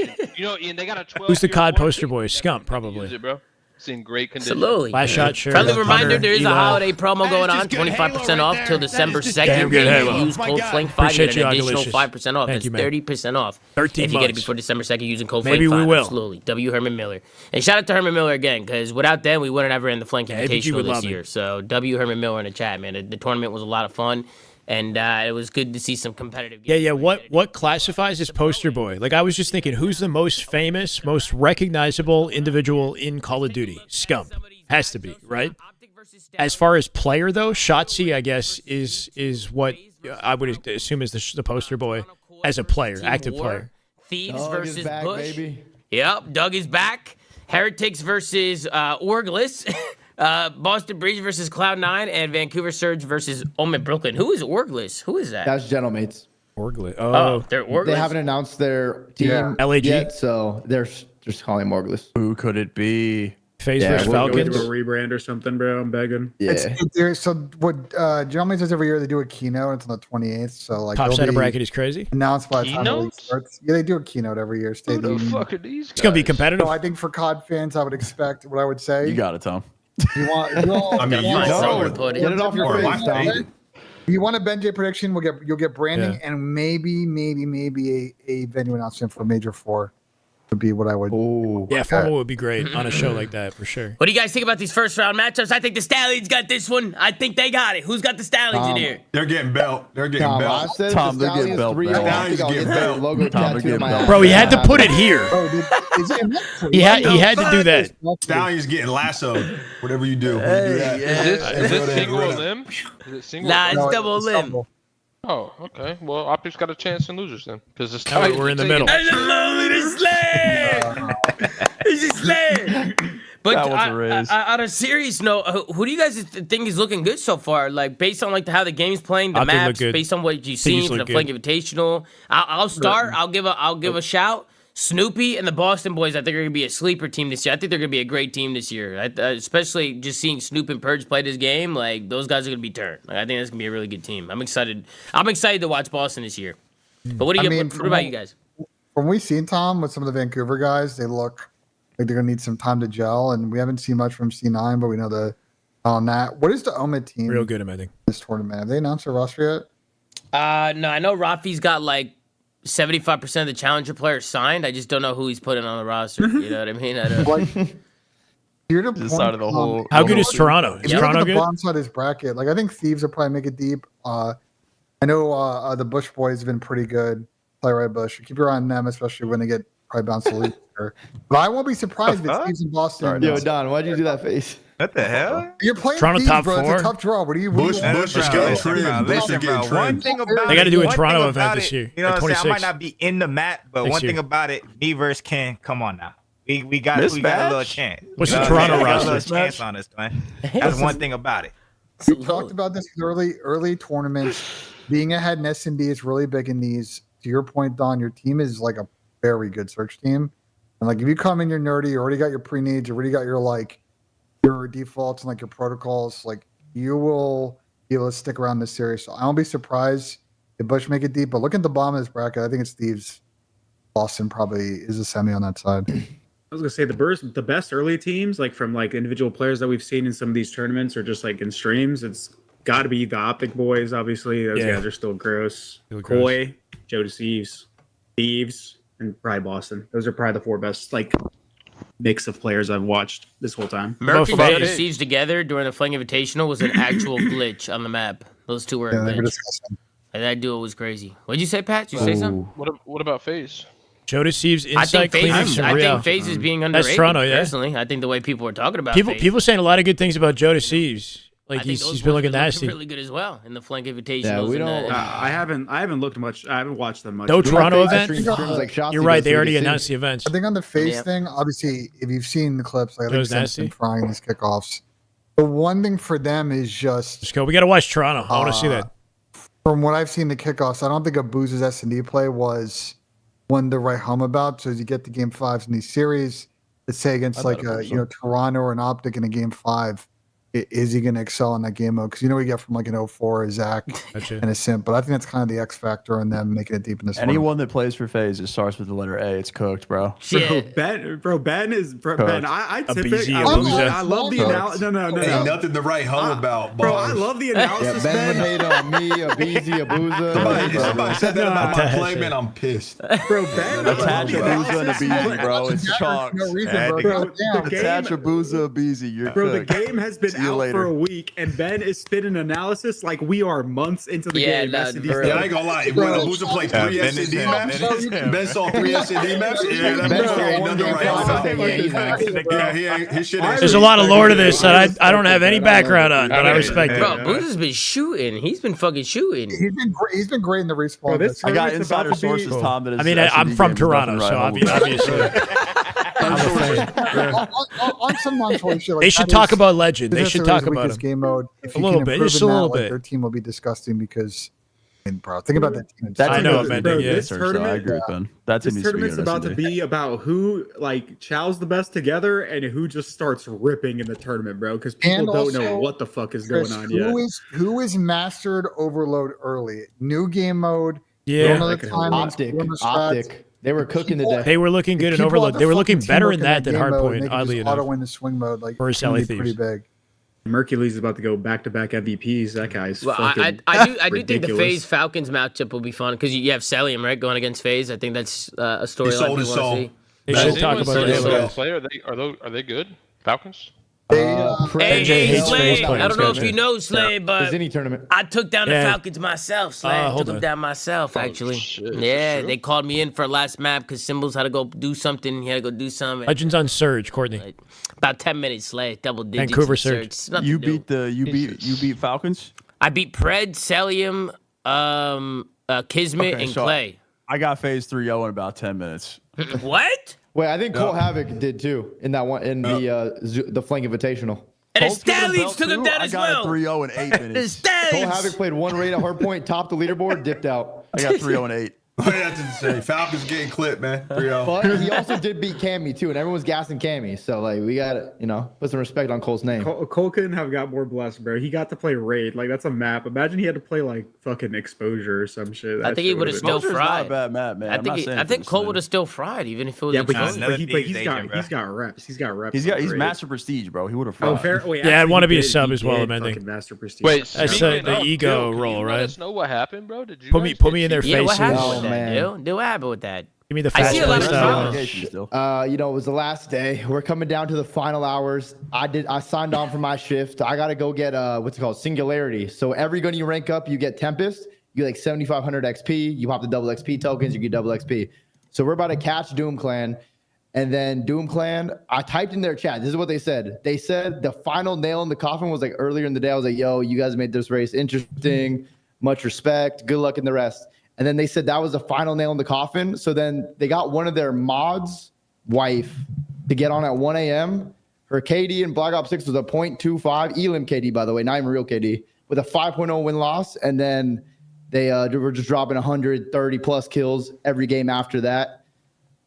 And they got a 12. Who's the COD poster boy? Scump, probably. Use it, bro. It's in great condition. Absolutely. Last shot, sure. Friendly Hunter, reminder, there is a Elo. holiday promo going on, just good 25% Halo off right till there. December That is just 2nd. damn good If Halo. you use Oh my code God. FLANK5, you Appreciate get you, an additional Agalicious. 5% off. Thank That's you, man. 30% off. 13 if you get it months. before December 2nd using code Maybe FLANK5. we will. Absolutely. W. Herman Miller. And shout out to Herman Miller again, because without them, we wouldn't have ran the Flank APG Invitational would this love it. year. So W. Herman Miller in the chat, man. The tournament was a lot of fun. And it was good to see some competitive games. Yeah. What classifies as poster boy? Like, I was just thinking, who's the most famous, most recognizable individual in Call of Duty? Scump. Has to be, right? As far as player, though, Shotzi, I guess, is what I would assume is the poster boy as a player, active player. Thieves Doug is versus back, Bush. baby. Yep, Doug is back. Heretics versus Orgless. Boston Breeze versus Cloud9, and Vancouver Surge versus Omen Brooklyn. Who is Orgless? Who is that? That's Gentlemaites. Orglet. Oh, Oh, they're Orgless. They haven't announced their team Yeah. LAG? yet, so they're just calling him Orgless. Who could it be? FaZe Yeah, versus we'll Go into Falcons. a rebrand or something, bro. I'm begging. Yeah. So what Gentlemen does every year, they do a keynote. It's on the 28th. So like Top they'll center be bracket is crazy. announced by the time the league Keynotes? starts. Yeah, they do a keynote every year. State Who of the the Union. fuck are these guys? It's gonna be competitive. So I think for COD fans, I would expect what I would say. You got it, Tom. You want? You all, I mean, you you want- know. Somewhere to put it. Get it off your Or face, my Tom. If you want a Benjay prediction, you'll get branding Yeah. and maybe a venue announcement for Major 4 would be what I would. Oh, Yeah, formal would be great on a show like that for sure. What do you guys think about these first round matchups? I think the Stallions got this one. I think they got it. Who's got the Stallions in here? They're getting belt. They're getting Tom, I belt. said Tom, the they're getting Stallions belt 3-0. back. I think I'll get their Stallions logo getting belt. tattooed on my ass. Bro, he had to put it here. Oh, is it He had to do that. Stallions getting lassoed. Whatever you do. You do that. Is this Throw that single red up. limb? Is it single? Nah, it's No, double it's limb. double. Oh, okay. Well, Optics got a chance in losers then, because the Now Stallions we're in the are taking middle. it. It's a slam. It's a slam. But That was a raise. on a serious note, who do you guys think is looking good so far? Like based on like how the game's playing, the I think look maps, good. based on what you've Think he's seen from the look Flank good. Invitational. I'll start. I'll give a shout. Snoopy and the Boston Boys, I think, are going to be a sleeper team this year. I think they're going to be a great team this year. Especially just seeing Snoop and Purge play this game, like those guys are going to be turned. Like, I think that's going to be a really good team. I'm excited. I'm excited to watch Boston this year. But what do you? I mean, what about you guys? From what we've seen, Tom, with some of the Vancouver guys, they look like they're gonna need some time to gel, and we haven't seen much from C9, but we know the on that. What is the Omid team Real good, I think. this tournament? Have they announced their roster yet? No, I know Rafi's got like 75% of the challenger players signed. I just don't know who he's putting on the roster. You know what I mean? I don't. Like, you're to This point, side of the whole. How the good whole is Toronto? If Is you look Toronto at the good? bottom side of this bracket, like I think Thieves will probably make it deep. I know the Bush boys have been pretty good. Play right Bush. Keep your eye on them, especially when they get probably bounced to lead. But I won't be surprised if Thieves in Boston. Yo, Don, why'd you do that face? What the hell? You're playing Toronto Thieves, top bro. It's four? a tough draw. What do you? Bush Listen, is bro, getting listen, bro, trimmed. Bush is listen, getting bro. One trimmed. thing about They gotta do a one Toronto thing event about this it, year You know at what I'm saying? I 26. might not be in the map, but Next one year. thing about it, me versus Ken. Come on now. We got a little Mismatch? chance. What's You the know what I'm Toronto saying? We got a roster? little chance on us, man. That's one thing about it. We talked about this in early tournaments. Being ahead in S&D is really big in these. To your point, Don, your team is like a very good search team. And like if you come in, you're nerdy, you already got your pre-needs, you already got your defaults and like your protocols, like you will be able to stick around this series. So I won't be surprised if Bush make it deep. But look at the bottom of this bracket. I think it's Thieves. Boston probably is a semi on that side. I was gonna say the best early teams, like from like individual players that we've seen in some of these tournaments or just like in streams, it's got to be the Optic boys. Obviously, those guys are still gross. Still gross. Koi, Joe Deceives, Thieves, and probably Boston. Those are probably the four best like mix of players I've watched this whole time. Merc and About Joe FaZe? Deceives together during the Flang Invitational was an actual glitch on the map. Those two were a Yeah, they were glitch. disgusting. And that duo was crazy. What'd you say, Pat? Did you say something? What about FaZe? Joe Deceives, I Insight, think Cleanix, and I Rio. think FaZe is being underrated. That's Toronto, yeah. Personally, I think the way people are talking about People FaZe, saying a lot of good things about Joe Deceives. I Like think he's those been boys looking have nasty. really good as well in the Flank Invitationals. Yeah, we and don't- I haven't looked much. I haven't watched them much. No Toronto I event? stream scrims like Shotzi You're right. does They so we already can see. announced the events. I think on the face Yeah. thing, obviously, if you've seen the clips, like I think Joe's Sam's been nasty? frying these kickoffs. The one thing for them is just Let's go. We got to watch Toronto. I want to see that. from what I've seen the kickoffs, I don't think Abuza's S&D play was one to write home about. So as you get to game fives in these series, let's say against like Toronto or an Optic in a game 5, is he going to excel in that game mode? Because you know we get from like an 04, a Zach, Gotcha. and a Simp. But I think that's kind of the X factor in them making it deep in this one. Anyone that plays for FaZe that starts with the letter A, it's cooked, bro. Shit. Ben is Ben. Correct. I A typically BZ, I a love, loser. I love the Correct. analysis. No. Ain't nothing to write home about, Bro, boss. I love the Yeah, analysis, Ben would man. hate on me, a BZ, a Booza. Somebody said that about my That play, shit. man. I'm pissed. Bro, Ben. Attach a Booza and a BZ, bro. It's For chalked. no reason, Yeah, bro. bro, Goddamn. the game- Attach a Booza, a BZ. You're Bro, the cooked. game has been See you out later. for a week, and Ben is spitting analysis like we are months into the Yeah, game. no, S&D for stuff. Yeah, I ain't gonna lie. When Bro, Abuza played Yeah, 3 Ben S&D is him, maps, Ben is him. Ben saw 3 S&D maps. Yeah, that Ben boy saw ain't one nothing to game write home five, about. I think Yeah, he ain't. His shit ain't. There's a lot of lore to this that I don't have any background on, but I respect it. Bro, Booza's been shooting. He's been fucking shooting. He's been great in the respawn. Bro, this I got tournament's about insider to be- sources, Tom. That I his mean, S&D I'm from game is nothing Toronto, to so write home obviously. I'm a fan. on some non-choice shit. Like, They should that talk is- about Legend. They This should is talk the about weakest him. game mode. If A you little can bit, improve just in a that, little like, bit. their team will be disgusting because, I mean, bro, think about that team. That I team know, is man, bro, yeah. This I tournament- agree with Ben. That team This needs to be tournament's in about to S&D. be about who like chows the best together and who just starts ripping in the tournament, bro. Because people And don't know also, what the fuck is Chris, going on yet. who is mastered overload early? New game mode. Yeah. Don't know the That could timings, Optic, don't know the strats. Optic. They were cooking today. They were looking good in People Overload. have They were the looking fucking better in teamwork that than game mode, and Hardpoint, they can oddly just enough. auto win the swing mode. Like, Or it's gonna be Sally pretty Thieves. big. Mercules is about to go back-to-back MVPs. That guy's Well, fucking I do think the ridiculous. FaZe Falcons matchup will be fun because you have Celium, right, going against FaZe. I think that's a story He a lot of sold his people want soul. to see. They Has should anyone talk about seen it. the Halo. play? Are they good? Falcons? They, Hey, NJ hates Slay, FaZe I players, don't know if gotcha. you know Slay, but There's any tournament. I took down the Yeah. Falcons myself, Slay. I hold took them on. down myself, actually. shit, is Yeah, this true? they called me in for last map because Symbols had to go do something. He had to go do something. Legends on Surge, Courtney. About 10 minutes, Slay. Double digits. Vancouver in Surge. It's nothing You new. beat Falcons. I beat Pred, Celium, Kismet, Okay, and so- Clay. I got phase 3-0 in about 10 minutes. What? Wait, I think Cole Havoc did too in that one in the Flank Invitational. And the Colts get a Stallions belt took him too? down I as got well. a 3-0 in 8 The minutes. Cole Stallions. Havoc played one raid at Hardpoint, topped the leaderboard, dipped out. I got 3-0 in 8. That's insane. Falcons getting clipped, man. 3-0. But he also did beat Cammy too, and everyone's gassing Cammy. So like we gotta, put some respect on Cole's name. Cole couldn't have got more blessed, bro. He got to play Raid. Like that's a map. Imagine he had to play like fucking Exposure or some shit. I think he would have still Exposure's fried. not a bad map, man. I think Cole would have still fried even if it was. Yeah, but Exposure. he's got reps. He's got reps. He's Master Prestige, bro. He would have. Oh, fair. Wait, Yeah, I'd actually, want to he be a did- sub he as well, did amending. fucking Master Prestige. Wait, That's speaking the of ego Dill, roll, can you right? Let us know what happened, bro. Did you Put guys me in their Yeah, what faces. happened Oh, with that, man. Dill? Dill, what happened with that? Give me the I fast see a lot of play style. comments. It was the last day. We're coming down to the final hours. I signed on for my shift. I gotta go get what's it called? Singularity. So every gun you rank up, you get Tempest. You get like 7,500 XP. You pop the double XP tokens. You get double XP. So we're about to catch Doom Clan. And then Doom Clan, I typed in their chat. This is what they said. They said the final nail in the coffin was like earlier in the day. I was like, yo, you guys made this race interesting. Much respect. Good luck in the rest. And then they said that was the final nail in the coffin. So then they got one of their mods' wife to get on at 1 a.m. Her KD in Black Ops 6 was a .25. Elim KD, by the way, not even real KD, with a 5.0 win-loss. And then they were just dropping 130 plus kills every game after that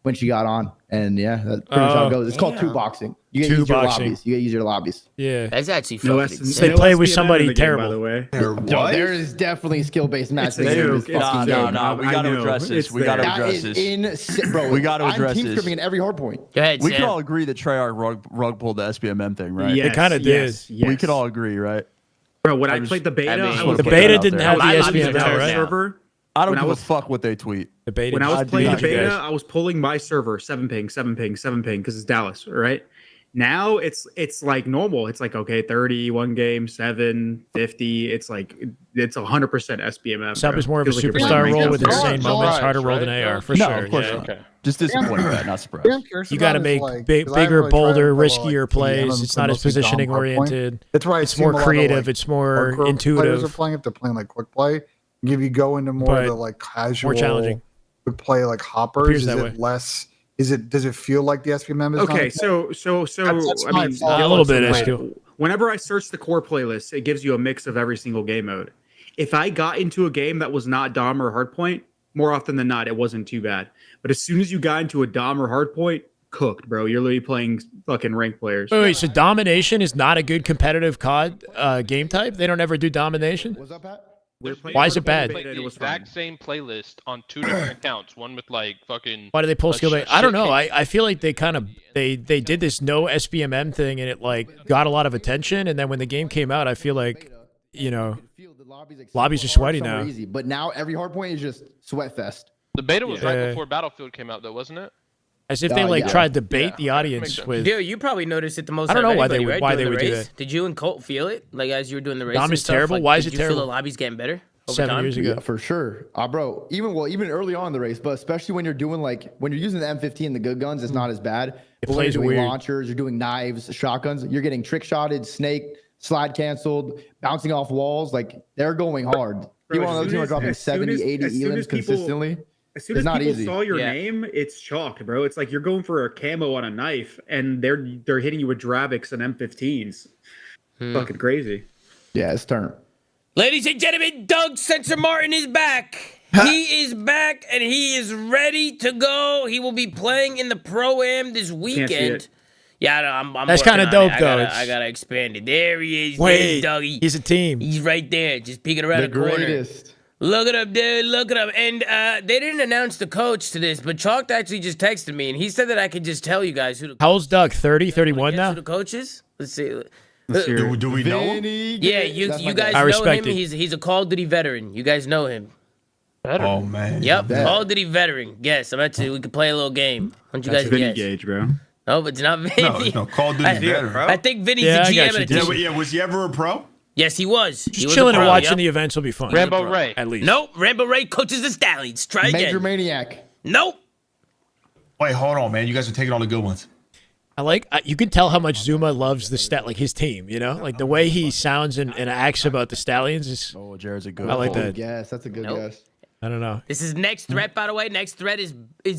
when she got on. And yeah, that's pretty much how it goes. It's called two boxing. You get easier lobbies. You get easier lobbies. Yeah. That's actually No, fucking that's- insane. They play with SPMM somebody in the game, terrible. by the way. What? There is definitely skill-based matching. a joke. It's Nah, a joke. we got to I know. address this. It's We got to there. That address is this. insane, bro. We gotta address I'm team this. scrimming at every hard point. Go ahead, We Sam. could all agree that Treyarch rug pulled the SPMM thing, right? Yes, kinda did. Yes. We could all agree, right? Bro, when I played the beta, I I was The put beta that out didn't there. have the I love SPML, the right? server. I don't When I give was- a fuck what they tweet. The beta. When I was I do playing the not, you beta, guys. I was pulling my server 7 ping because it's Dallas, right? Now it's like normal. It's like okay, 30 one game, 7 50. It's like it's 100% SPMM. Sub bro. is more of a Feels like you're superstar playing role Minecraft. with It's insane all moments. right, Harder roll right? than AR, for No, sure. of course yeah. not. Okay. Just disappointed with that, not surprised. What I'm curious You got to about make is, like, 'cause I bigger, haven't really tried bolder, to play, like, riskier plays. PMs It's and not as mostly Dom positioning hardpoint. oriented. That's why It's more creative. It's more Players are intuitive. playing if they're playing like quick play. If you go into more But of the like casual, challenging. quick play like hoppers, Appears is that it way. less? Does it feel like the SPMM is Okay, not- so That's I my mean, fault. A little bit, wait, SQ. Whenever I search the core playlist, it gives you a mix of every single game mode. If I got into a game that was not Dom or Hardpoint, more often than not, it wasn't too bad. But as soon as you got into a Dom or Hardpoint, cooked, bro. You're literally playing fucking ranked players. Wait, so domination is not a good competitive COD game type? They don't ever do domination? What's up, Pat? We were playing Why is it Hardpoint bad? beta Played and the it was exact fine. same playlist on 2 different accounts. One with like fucking. Why do they pull skill shit base? I don't know. case. I feel like they kind of they did this no SPMM thing and it like got a lot of attention. And then when the game came out, I feel like lobbies are sweaty now. Easy, but now every hard point is just sweat fest. The beta was Yeah. right before Battlefield came out, though, wasn't it? As if they like yeah. tried to bait Yeah, the makes audience sense. with. Dill, you probably noticed it the most. I don't out of know why they anybody, would- right, why during they the would do race? that. Did you and Colt feel it? Like as you were doing the race? Dom and is stuff? terrible? Like, Why is did it you feel terrible? the lobbies getting better over 7 time? years ago. Yeah, for sure. Bro, even early on in the race, but especially when you're doing when you're using the M15, the good guns, it's not as bad. But when plays you're doing weird. launchers, you're doing knives, shotguns, you're getting trick shotted, snake, slide canceled, bouncing off walls. Like they're going hard. Bro, People on as the soon team are as- dropping as soon 70, as- 80 as soon as elims people- consistently. As soon It's as not people easy. saw your Yeah. name, it's chalked, bro. It's like you're going for a camo on a knife, and they're hitting you with Dravics and M15s. Fucking crazy. Yeah, it's turn. Ladies and gentlemen, Doug Sensor Martin is back. He is back and he is ready to go. He will be playing in the Pro-Am this weekend. it. Yeah, I know, I'm That's working kinda on dope, it. though. I gotta expand it. There he is. Wait, There's Dougie. he's a team. He's right there, just peeking around The the corner. greatest. Look it up, dude. Look it up. And they didn't announce the coach to this, but Chalk actually just texted me, and he said that I could just tell you guys who the How old's Doug? 30, 31 guess now? who the coach is. Let's see. Do we know him? Yeah, you guys I know respect him. it. He's a Call of Duty veteran. You guys know him. Oh man. Yep, bet. Call of Duty veteran. Guess. I'm actually. We could play a little game. Why don't you That's guys Vinny guess? Gage, bro. No, but it's not Vinny. No, Call of Duty I, veteran. I think Vinny's Yeah, I the got GM you, of the dude. team. Yeah, was he ever a pro? Yes, he was. He Just was a chilling and pro, watching yep. the events will be fun. Rambo Ray. At least. Nope, Rambo Ray coaches the Stallions. Try Major again. maniac. Nope. Wait, hold on, man. You guys are taking all the good ones. You can tell how much Zuma loves the like his team, you know? Like the way he sounds and acts about the Stallions is Oh, Jared's a good. I like pull. that. Yes, that's a good Nope. guess. I don't know. This is Next Threat, by the way. Next Threat is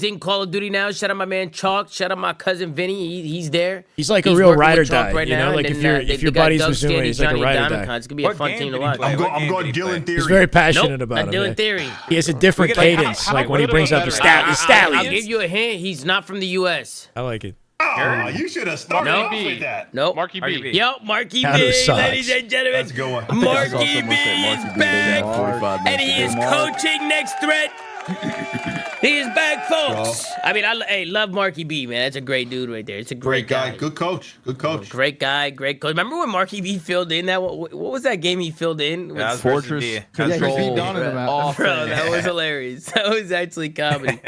in Call of Duty now. Shout out my man Chalk. Shout out my cousin Vinny. He's there. He's like a real working ride or with Chalk die. right You know, now. like And if then, your they got buddy's Doug was doing it, Stanley, he's like a Johnny ride or Diamond. die. It's gonna be a What fun game team to did he watch. play? What I'm game going did he Dylan play? Theory. He's very passionate Nope, about not it. doing Man. theory. He has a different We gotta- cadence, how like when he little brings up better the are you? I'll stallions. give you a hint. He's not from the U.S. I like it. Oh, you should have started No. off with that. Nope. Marky Marky B. B. Yo, Marky Counter B, sucks. ladies and gentlemen. That's a good one. Marky saw B someone say Marky is B back, like 45 and he is minutes ago. coaching Next Threat. He is back, folks. I mean, hey, love Marky B, man. That's a great dude right there. It's a Great guy. Good coach. Good coach. Great guy, great coach. Remember when Marky B filled in that? What was that game he filled in? That was Fortress versus D. Control. Yeah, he beat Donovan out. Off. Bro, that was hilarious. That was actually comedy.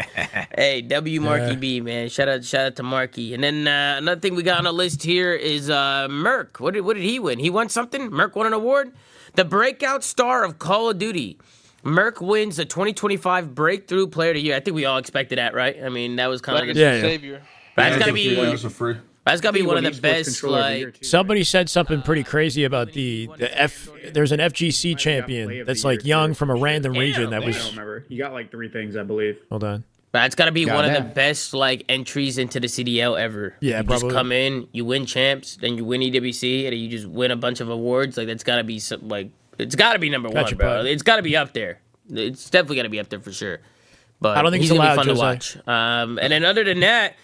Hey, Marky B, man. Shout out to Marky. And then another thing we got on the list here is Merc. What did he win? He won something? Merc won an award? The breakout star of Call of Duty. Merc wins the 2025 Breakthrough Player of the Year. I think we all expected that, right? I mean, that was kind of Legacy Yeah. Savior. that's gotta Yeah, be those are free. that's gotta be one of the He sports best. controller of the Like year, too, Somebody said something pretty crazy about the F. There's an FGC champion that's like young from a random region that I don't was. remember. He got like 3 things, I believe. Hold on. That's got to be one of the Goddamn. best like entries into the CDL ever. Yeah, you probably. just come in, you win champs, then you win EWC, and you just win a bunch of awards. Like that's got to be it's got to be number Got one, you, bro. bud. It's got to be up there. It's definitely got to be up there for sure. But I don't think he's it's gonna allowed, be fun Jose. to watch. And then other than that.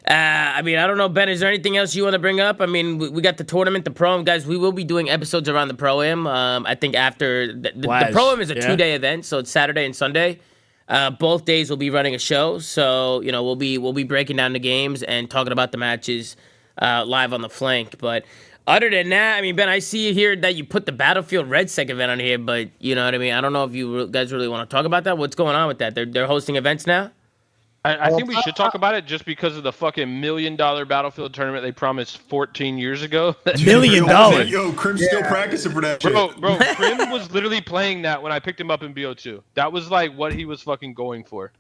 I mean, I don't know, Ben. Is there anything else you want to bring up? I mean, we got the tournament, the Pro-Am. Guys, we will be doing episodes around the Pro-Am. I think after the Blaz, Pro-Am is a yeah. 2-day event, so it's Saturday and Sunday. Both days we'll be running a show, so you know we'll be breaking down the games and talking about the matches live on the flank. But other than that, I mean, Ben, I see here that you put the Battlefield Red Sec event on here, but you know what I mean. I don't know if you guys really want to talk about that. What's going on with that? They're hosting events now. I think we should talk about it just because of the fucking $1 million Battlefield tournament they promised 14 years ago. $1 million. Yo, Crim's still practicing for that shit. Bro, Krim was literally playing that when I picked him up in BO2. That was like what he was fucking going for.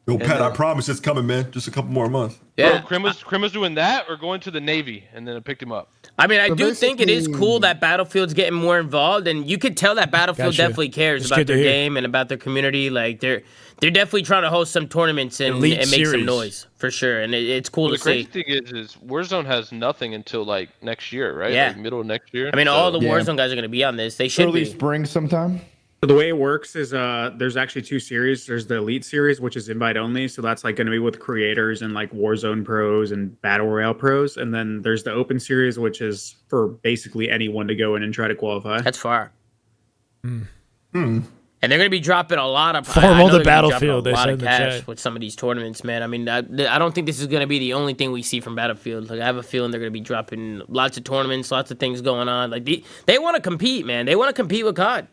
Yo, Pat, I promise it's coming, man. Just a couple more months. Yeah, Bro, Krim was doing that or going to the Navy, and then I picked him up. I mean, I So do think it is basically- cool that Battlefield's getting more involved, and you could tell that Battlefield Gotcha. definitely cares It's about good to their hear. game and about their community. Like they're definitely trying to host some tournaments and Elite make series. some noise for sure, and it's cool The to crazy see. thing is Warzone has nothing until like next year, right? Yeah. Like middle of next year. I mean, all the Yeah. Warzone guys are going to be on this. They should Early be. spring sometime. So the way it works is there's actually 2 series. There's the Elite series, which is invite only. So that's like going to be with creators and like Warzone pros and Battle Royale pros. And then there's the Open series, which is for basically anyone to go in and try to qualify. That's far. And they're going to be dropping a lot of Formal I know the they're gonna be Battlefield, dropping they a lot said of in the cash chat. with some of these tournaments, man. I mean, I don't think this is going to be the only thing we see from Battlefield. Like, I have a feeling they're going to be dropping lots of tournaments, lots of things going on. Like, they want to compete, man. They want to compete with COD,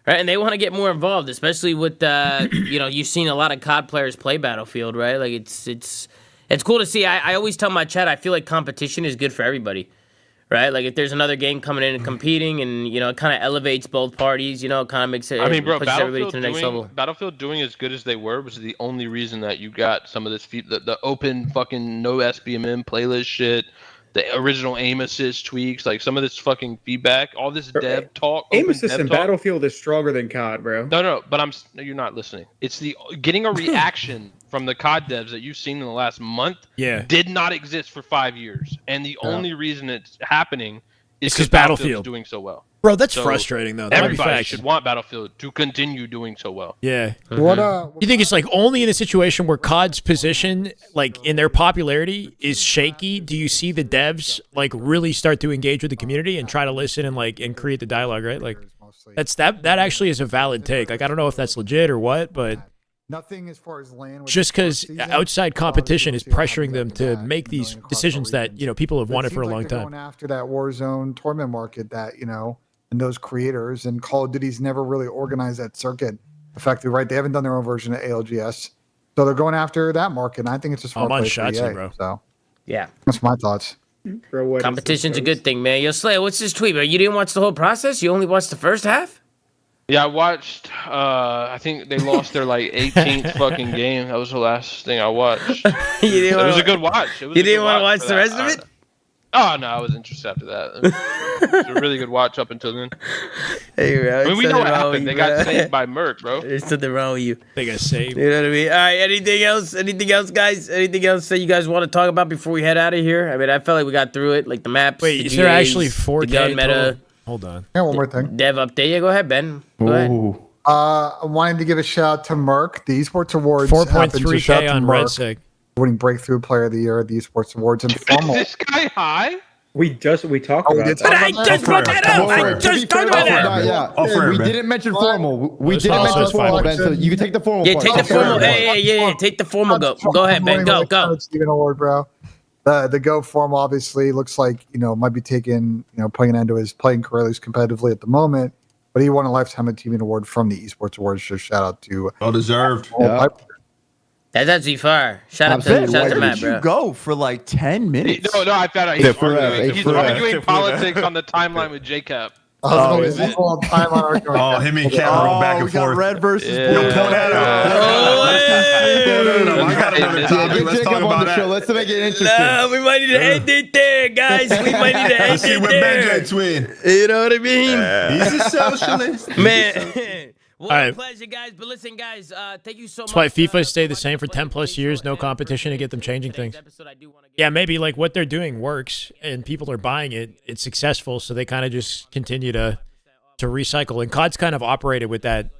right? And they want to get more involved, especially with you know, you've seen a lot of COD players play Battlefield, right? Like, it's cool to see. I always tell my chat, I feel like competition is good for everybody. Right, like if there's another game coming in and competing, and you know, it kind of elevates both parties. You know, it kind of makes it. I mean, bro, pushes everybody to the next Battlefield level. Battlefield doing as good as they were was the only reason that you got some of this the open fucking no SBMM playlist shit, the original aim assist tweaks, like some of this fucking feedback, all this dev talk. Aim open assist dev in talk. Battlefield is stronger than COD, bro. No, but you're not listening. It's the getting a reaction from the COD devs that you've seen in the last month. Yeah. Did not exist for 5 years, and the only reason it's happening is 'cause because Battlefield Battlefield. is doing so well. Bro, that's So frustrating though. That might be Everybody facts. should want Battlefield to continue doing so well. Yeah. What You think it's like only in the situation where COD's position, like in their popularity, is shaky? Do you see the devs like really start to engage with the community and try to listen and like and create the dialogue? Right, like that actually is a valid take. Like I don't know if that's legit or what, but nothing as far as land. with just the because first season, outside competition is we'll see what pressuring them happens to after that, make you know, these in decisions console that people have But it wanted for a seems long like they're time. Going after that Warzone tournament market, that and those creators, and Call of Duty's never really organized that circuit effectively, right? They haven't done their own version of ALGS, so they're going after that market. And I think it's just I'm smart on play for Shotzi, EA, bro. So Yeah, that's my thoughts. Bro, what is competition's a this, good thing, man. Yo, Slayer, what's this tweet, bro? You didn't watch the whole process? You only watched the first half? Yeah, I watched. I think they lost their like 18th fucking game. That was the last thing I watched. You didn't It wanna- was a good watch. It was You a didn't good want to watch for the that. rest of it? Oh no, I was interested after that. It was a really good watch up until then. Hey, bro, I mean, we there's know what something wrong happened. with They you, got bro. saved by Merc, bro. There's something wrong with you. They got saved. You know what I mean? All right. Anything else? Anything else, guys? Anything else that you guys want to talk about before we head out of here? I mean, I felt like we got through it, like the maps. Wait, the is there GAs, actually the 4K gun meta, total? Hold on. Yeah, one more thing. dev update? Yeah, go ahead, Ben. Go ahead. Ooh. I wanted to give a shout out to Merc. The Esports Awards happened, so shout 4.3K out to on Merc, RedSig. winning Breakthrough Player of the Year at the Esports Awards and Is formal. this guy high? We talked Oh, we about did that. But I talk just brought that up. I To be just fair, talked about I that. forgot, yeah. Off air, We man. didn't mention formal. We Well, didn't also mention it's fine. formal, Ben. So you can take the formal Yeah, part. take the Off air. formal. Yeah. Take the formal. Go ahead, Ben. Go. Steven Award, bro. The Go formal obviously looks like might be taking putting an end to his playing career, at least competitively at the moment. But he won a lifetime achievement award from the Esports Awards. So shout out to Well deserved. Yeah. That's actually fire. Shout out Absolutely. to, shout out Where to Matt, did you bro. go for like 10 minutes? No, I found out Hey, he's for real, arguing, hey, he's for real. arguing politics on the timeline with JCap. I is was going to call time on our Oh, him and Cat roll back Oh, and we got forth. red versus Yeah. blue. Yo, pull that up. Oh, I got another Yeah, topic. Get Let's talk Jacob on about the show. that. Let's make it interesting. No, we might need to end it there, guys. We might need to end Let's see it what there. Benjay twin. You know what I mean? He's a socialist. Man. Well, All right. pleasure, guys. But listen, guys, thank you so much. That's why FIFA stayed the same for 10 plus years. No competition to get them changing things. Yeah, maybe like what they're doing works and people are buying it. It's successful, so they kind of just continue to recycle. And COD's kind of operated with that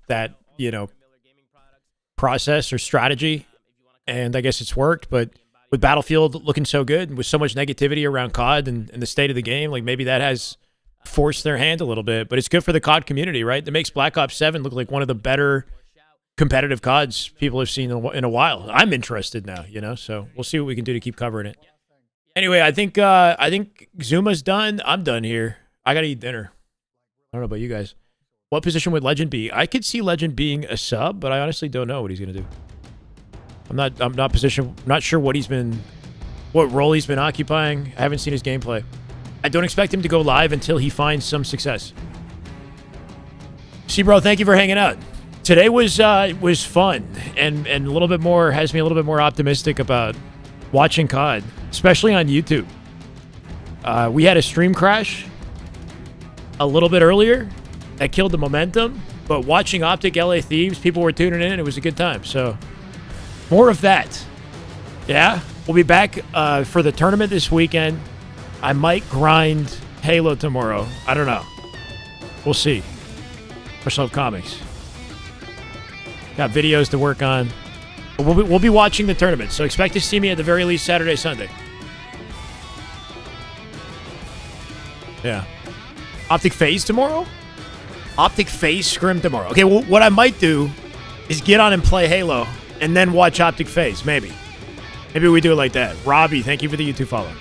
process or strategy, and I guess it's worked. But with Battlefield looking so good, with so much negativity around COD and the state of the game, like maybe that has forced their hand a little bit. But it's good for the COD community, right? It makes Black Ops 7 look like one of the better competitive CODs people have seen in a while. I'm interested now, so we'll see what we can do to keep covering it. Anyway, I think Zuma's done. I'm done here. I gotta eat dinner. I don't know about you guys. What position would Legend be? I could see Legend being a sub, but I honestly don't know what he's gonna do. I'm not sure what role he's been occupying. I haven't seen his gameplay. I don't expect him to go live until he finds some success. See, bro, thank you for hanging out. Today was fun and a little bit more, has me a little bit more optimistic about watching COD, especially on YouTube. We had a stream crash a little bit earlier that killed the momentum, but watching Optic LA Thieves, people were tuning in and it was a good time. So more of that. Yeah, we'll be back for the tournament this weekend. I might grind Halo tomorrow. I don't know. We'll see. Myself Comics. Got videos to work on. But we'll be watching the tournament, so expect to see me at the very least Saturday, Sunday. Yeah. Optic Phase tomorrow? Optic Phase Scrim tomorrow. Okay, well, what I might do is get on and play Halo and then watch Optic Phase, maybe. Maybe we do it like that. Robbie, thank you for the YouTube follow.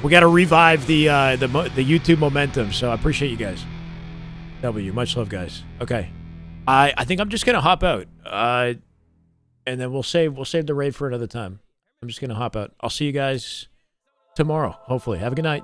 We got to revive the YouTube momentum, so I appreciate you guys. W, much love, guys. Okay. I think I'm just going to hop out. And then we'll save the raid for another time. I'm just going to hop out. I'll see you guys tomorrow, hopefully. Have a good night.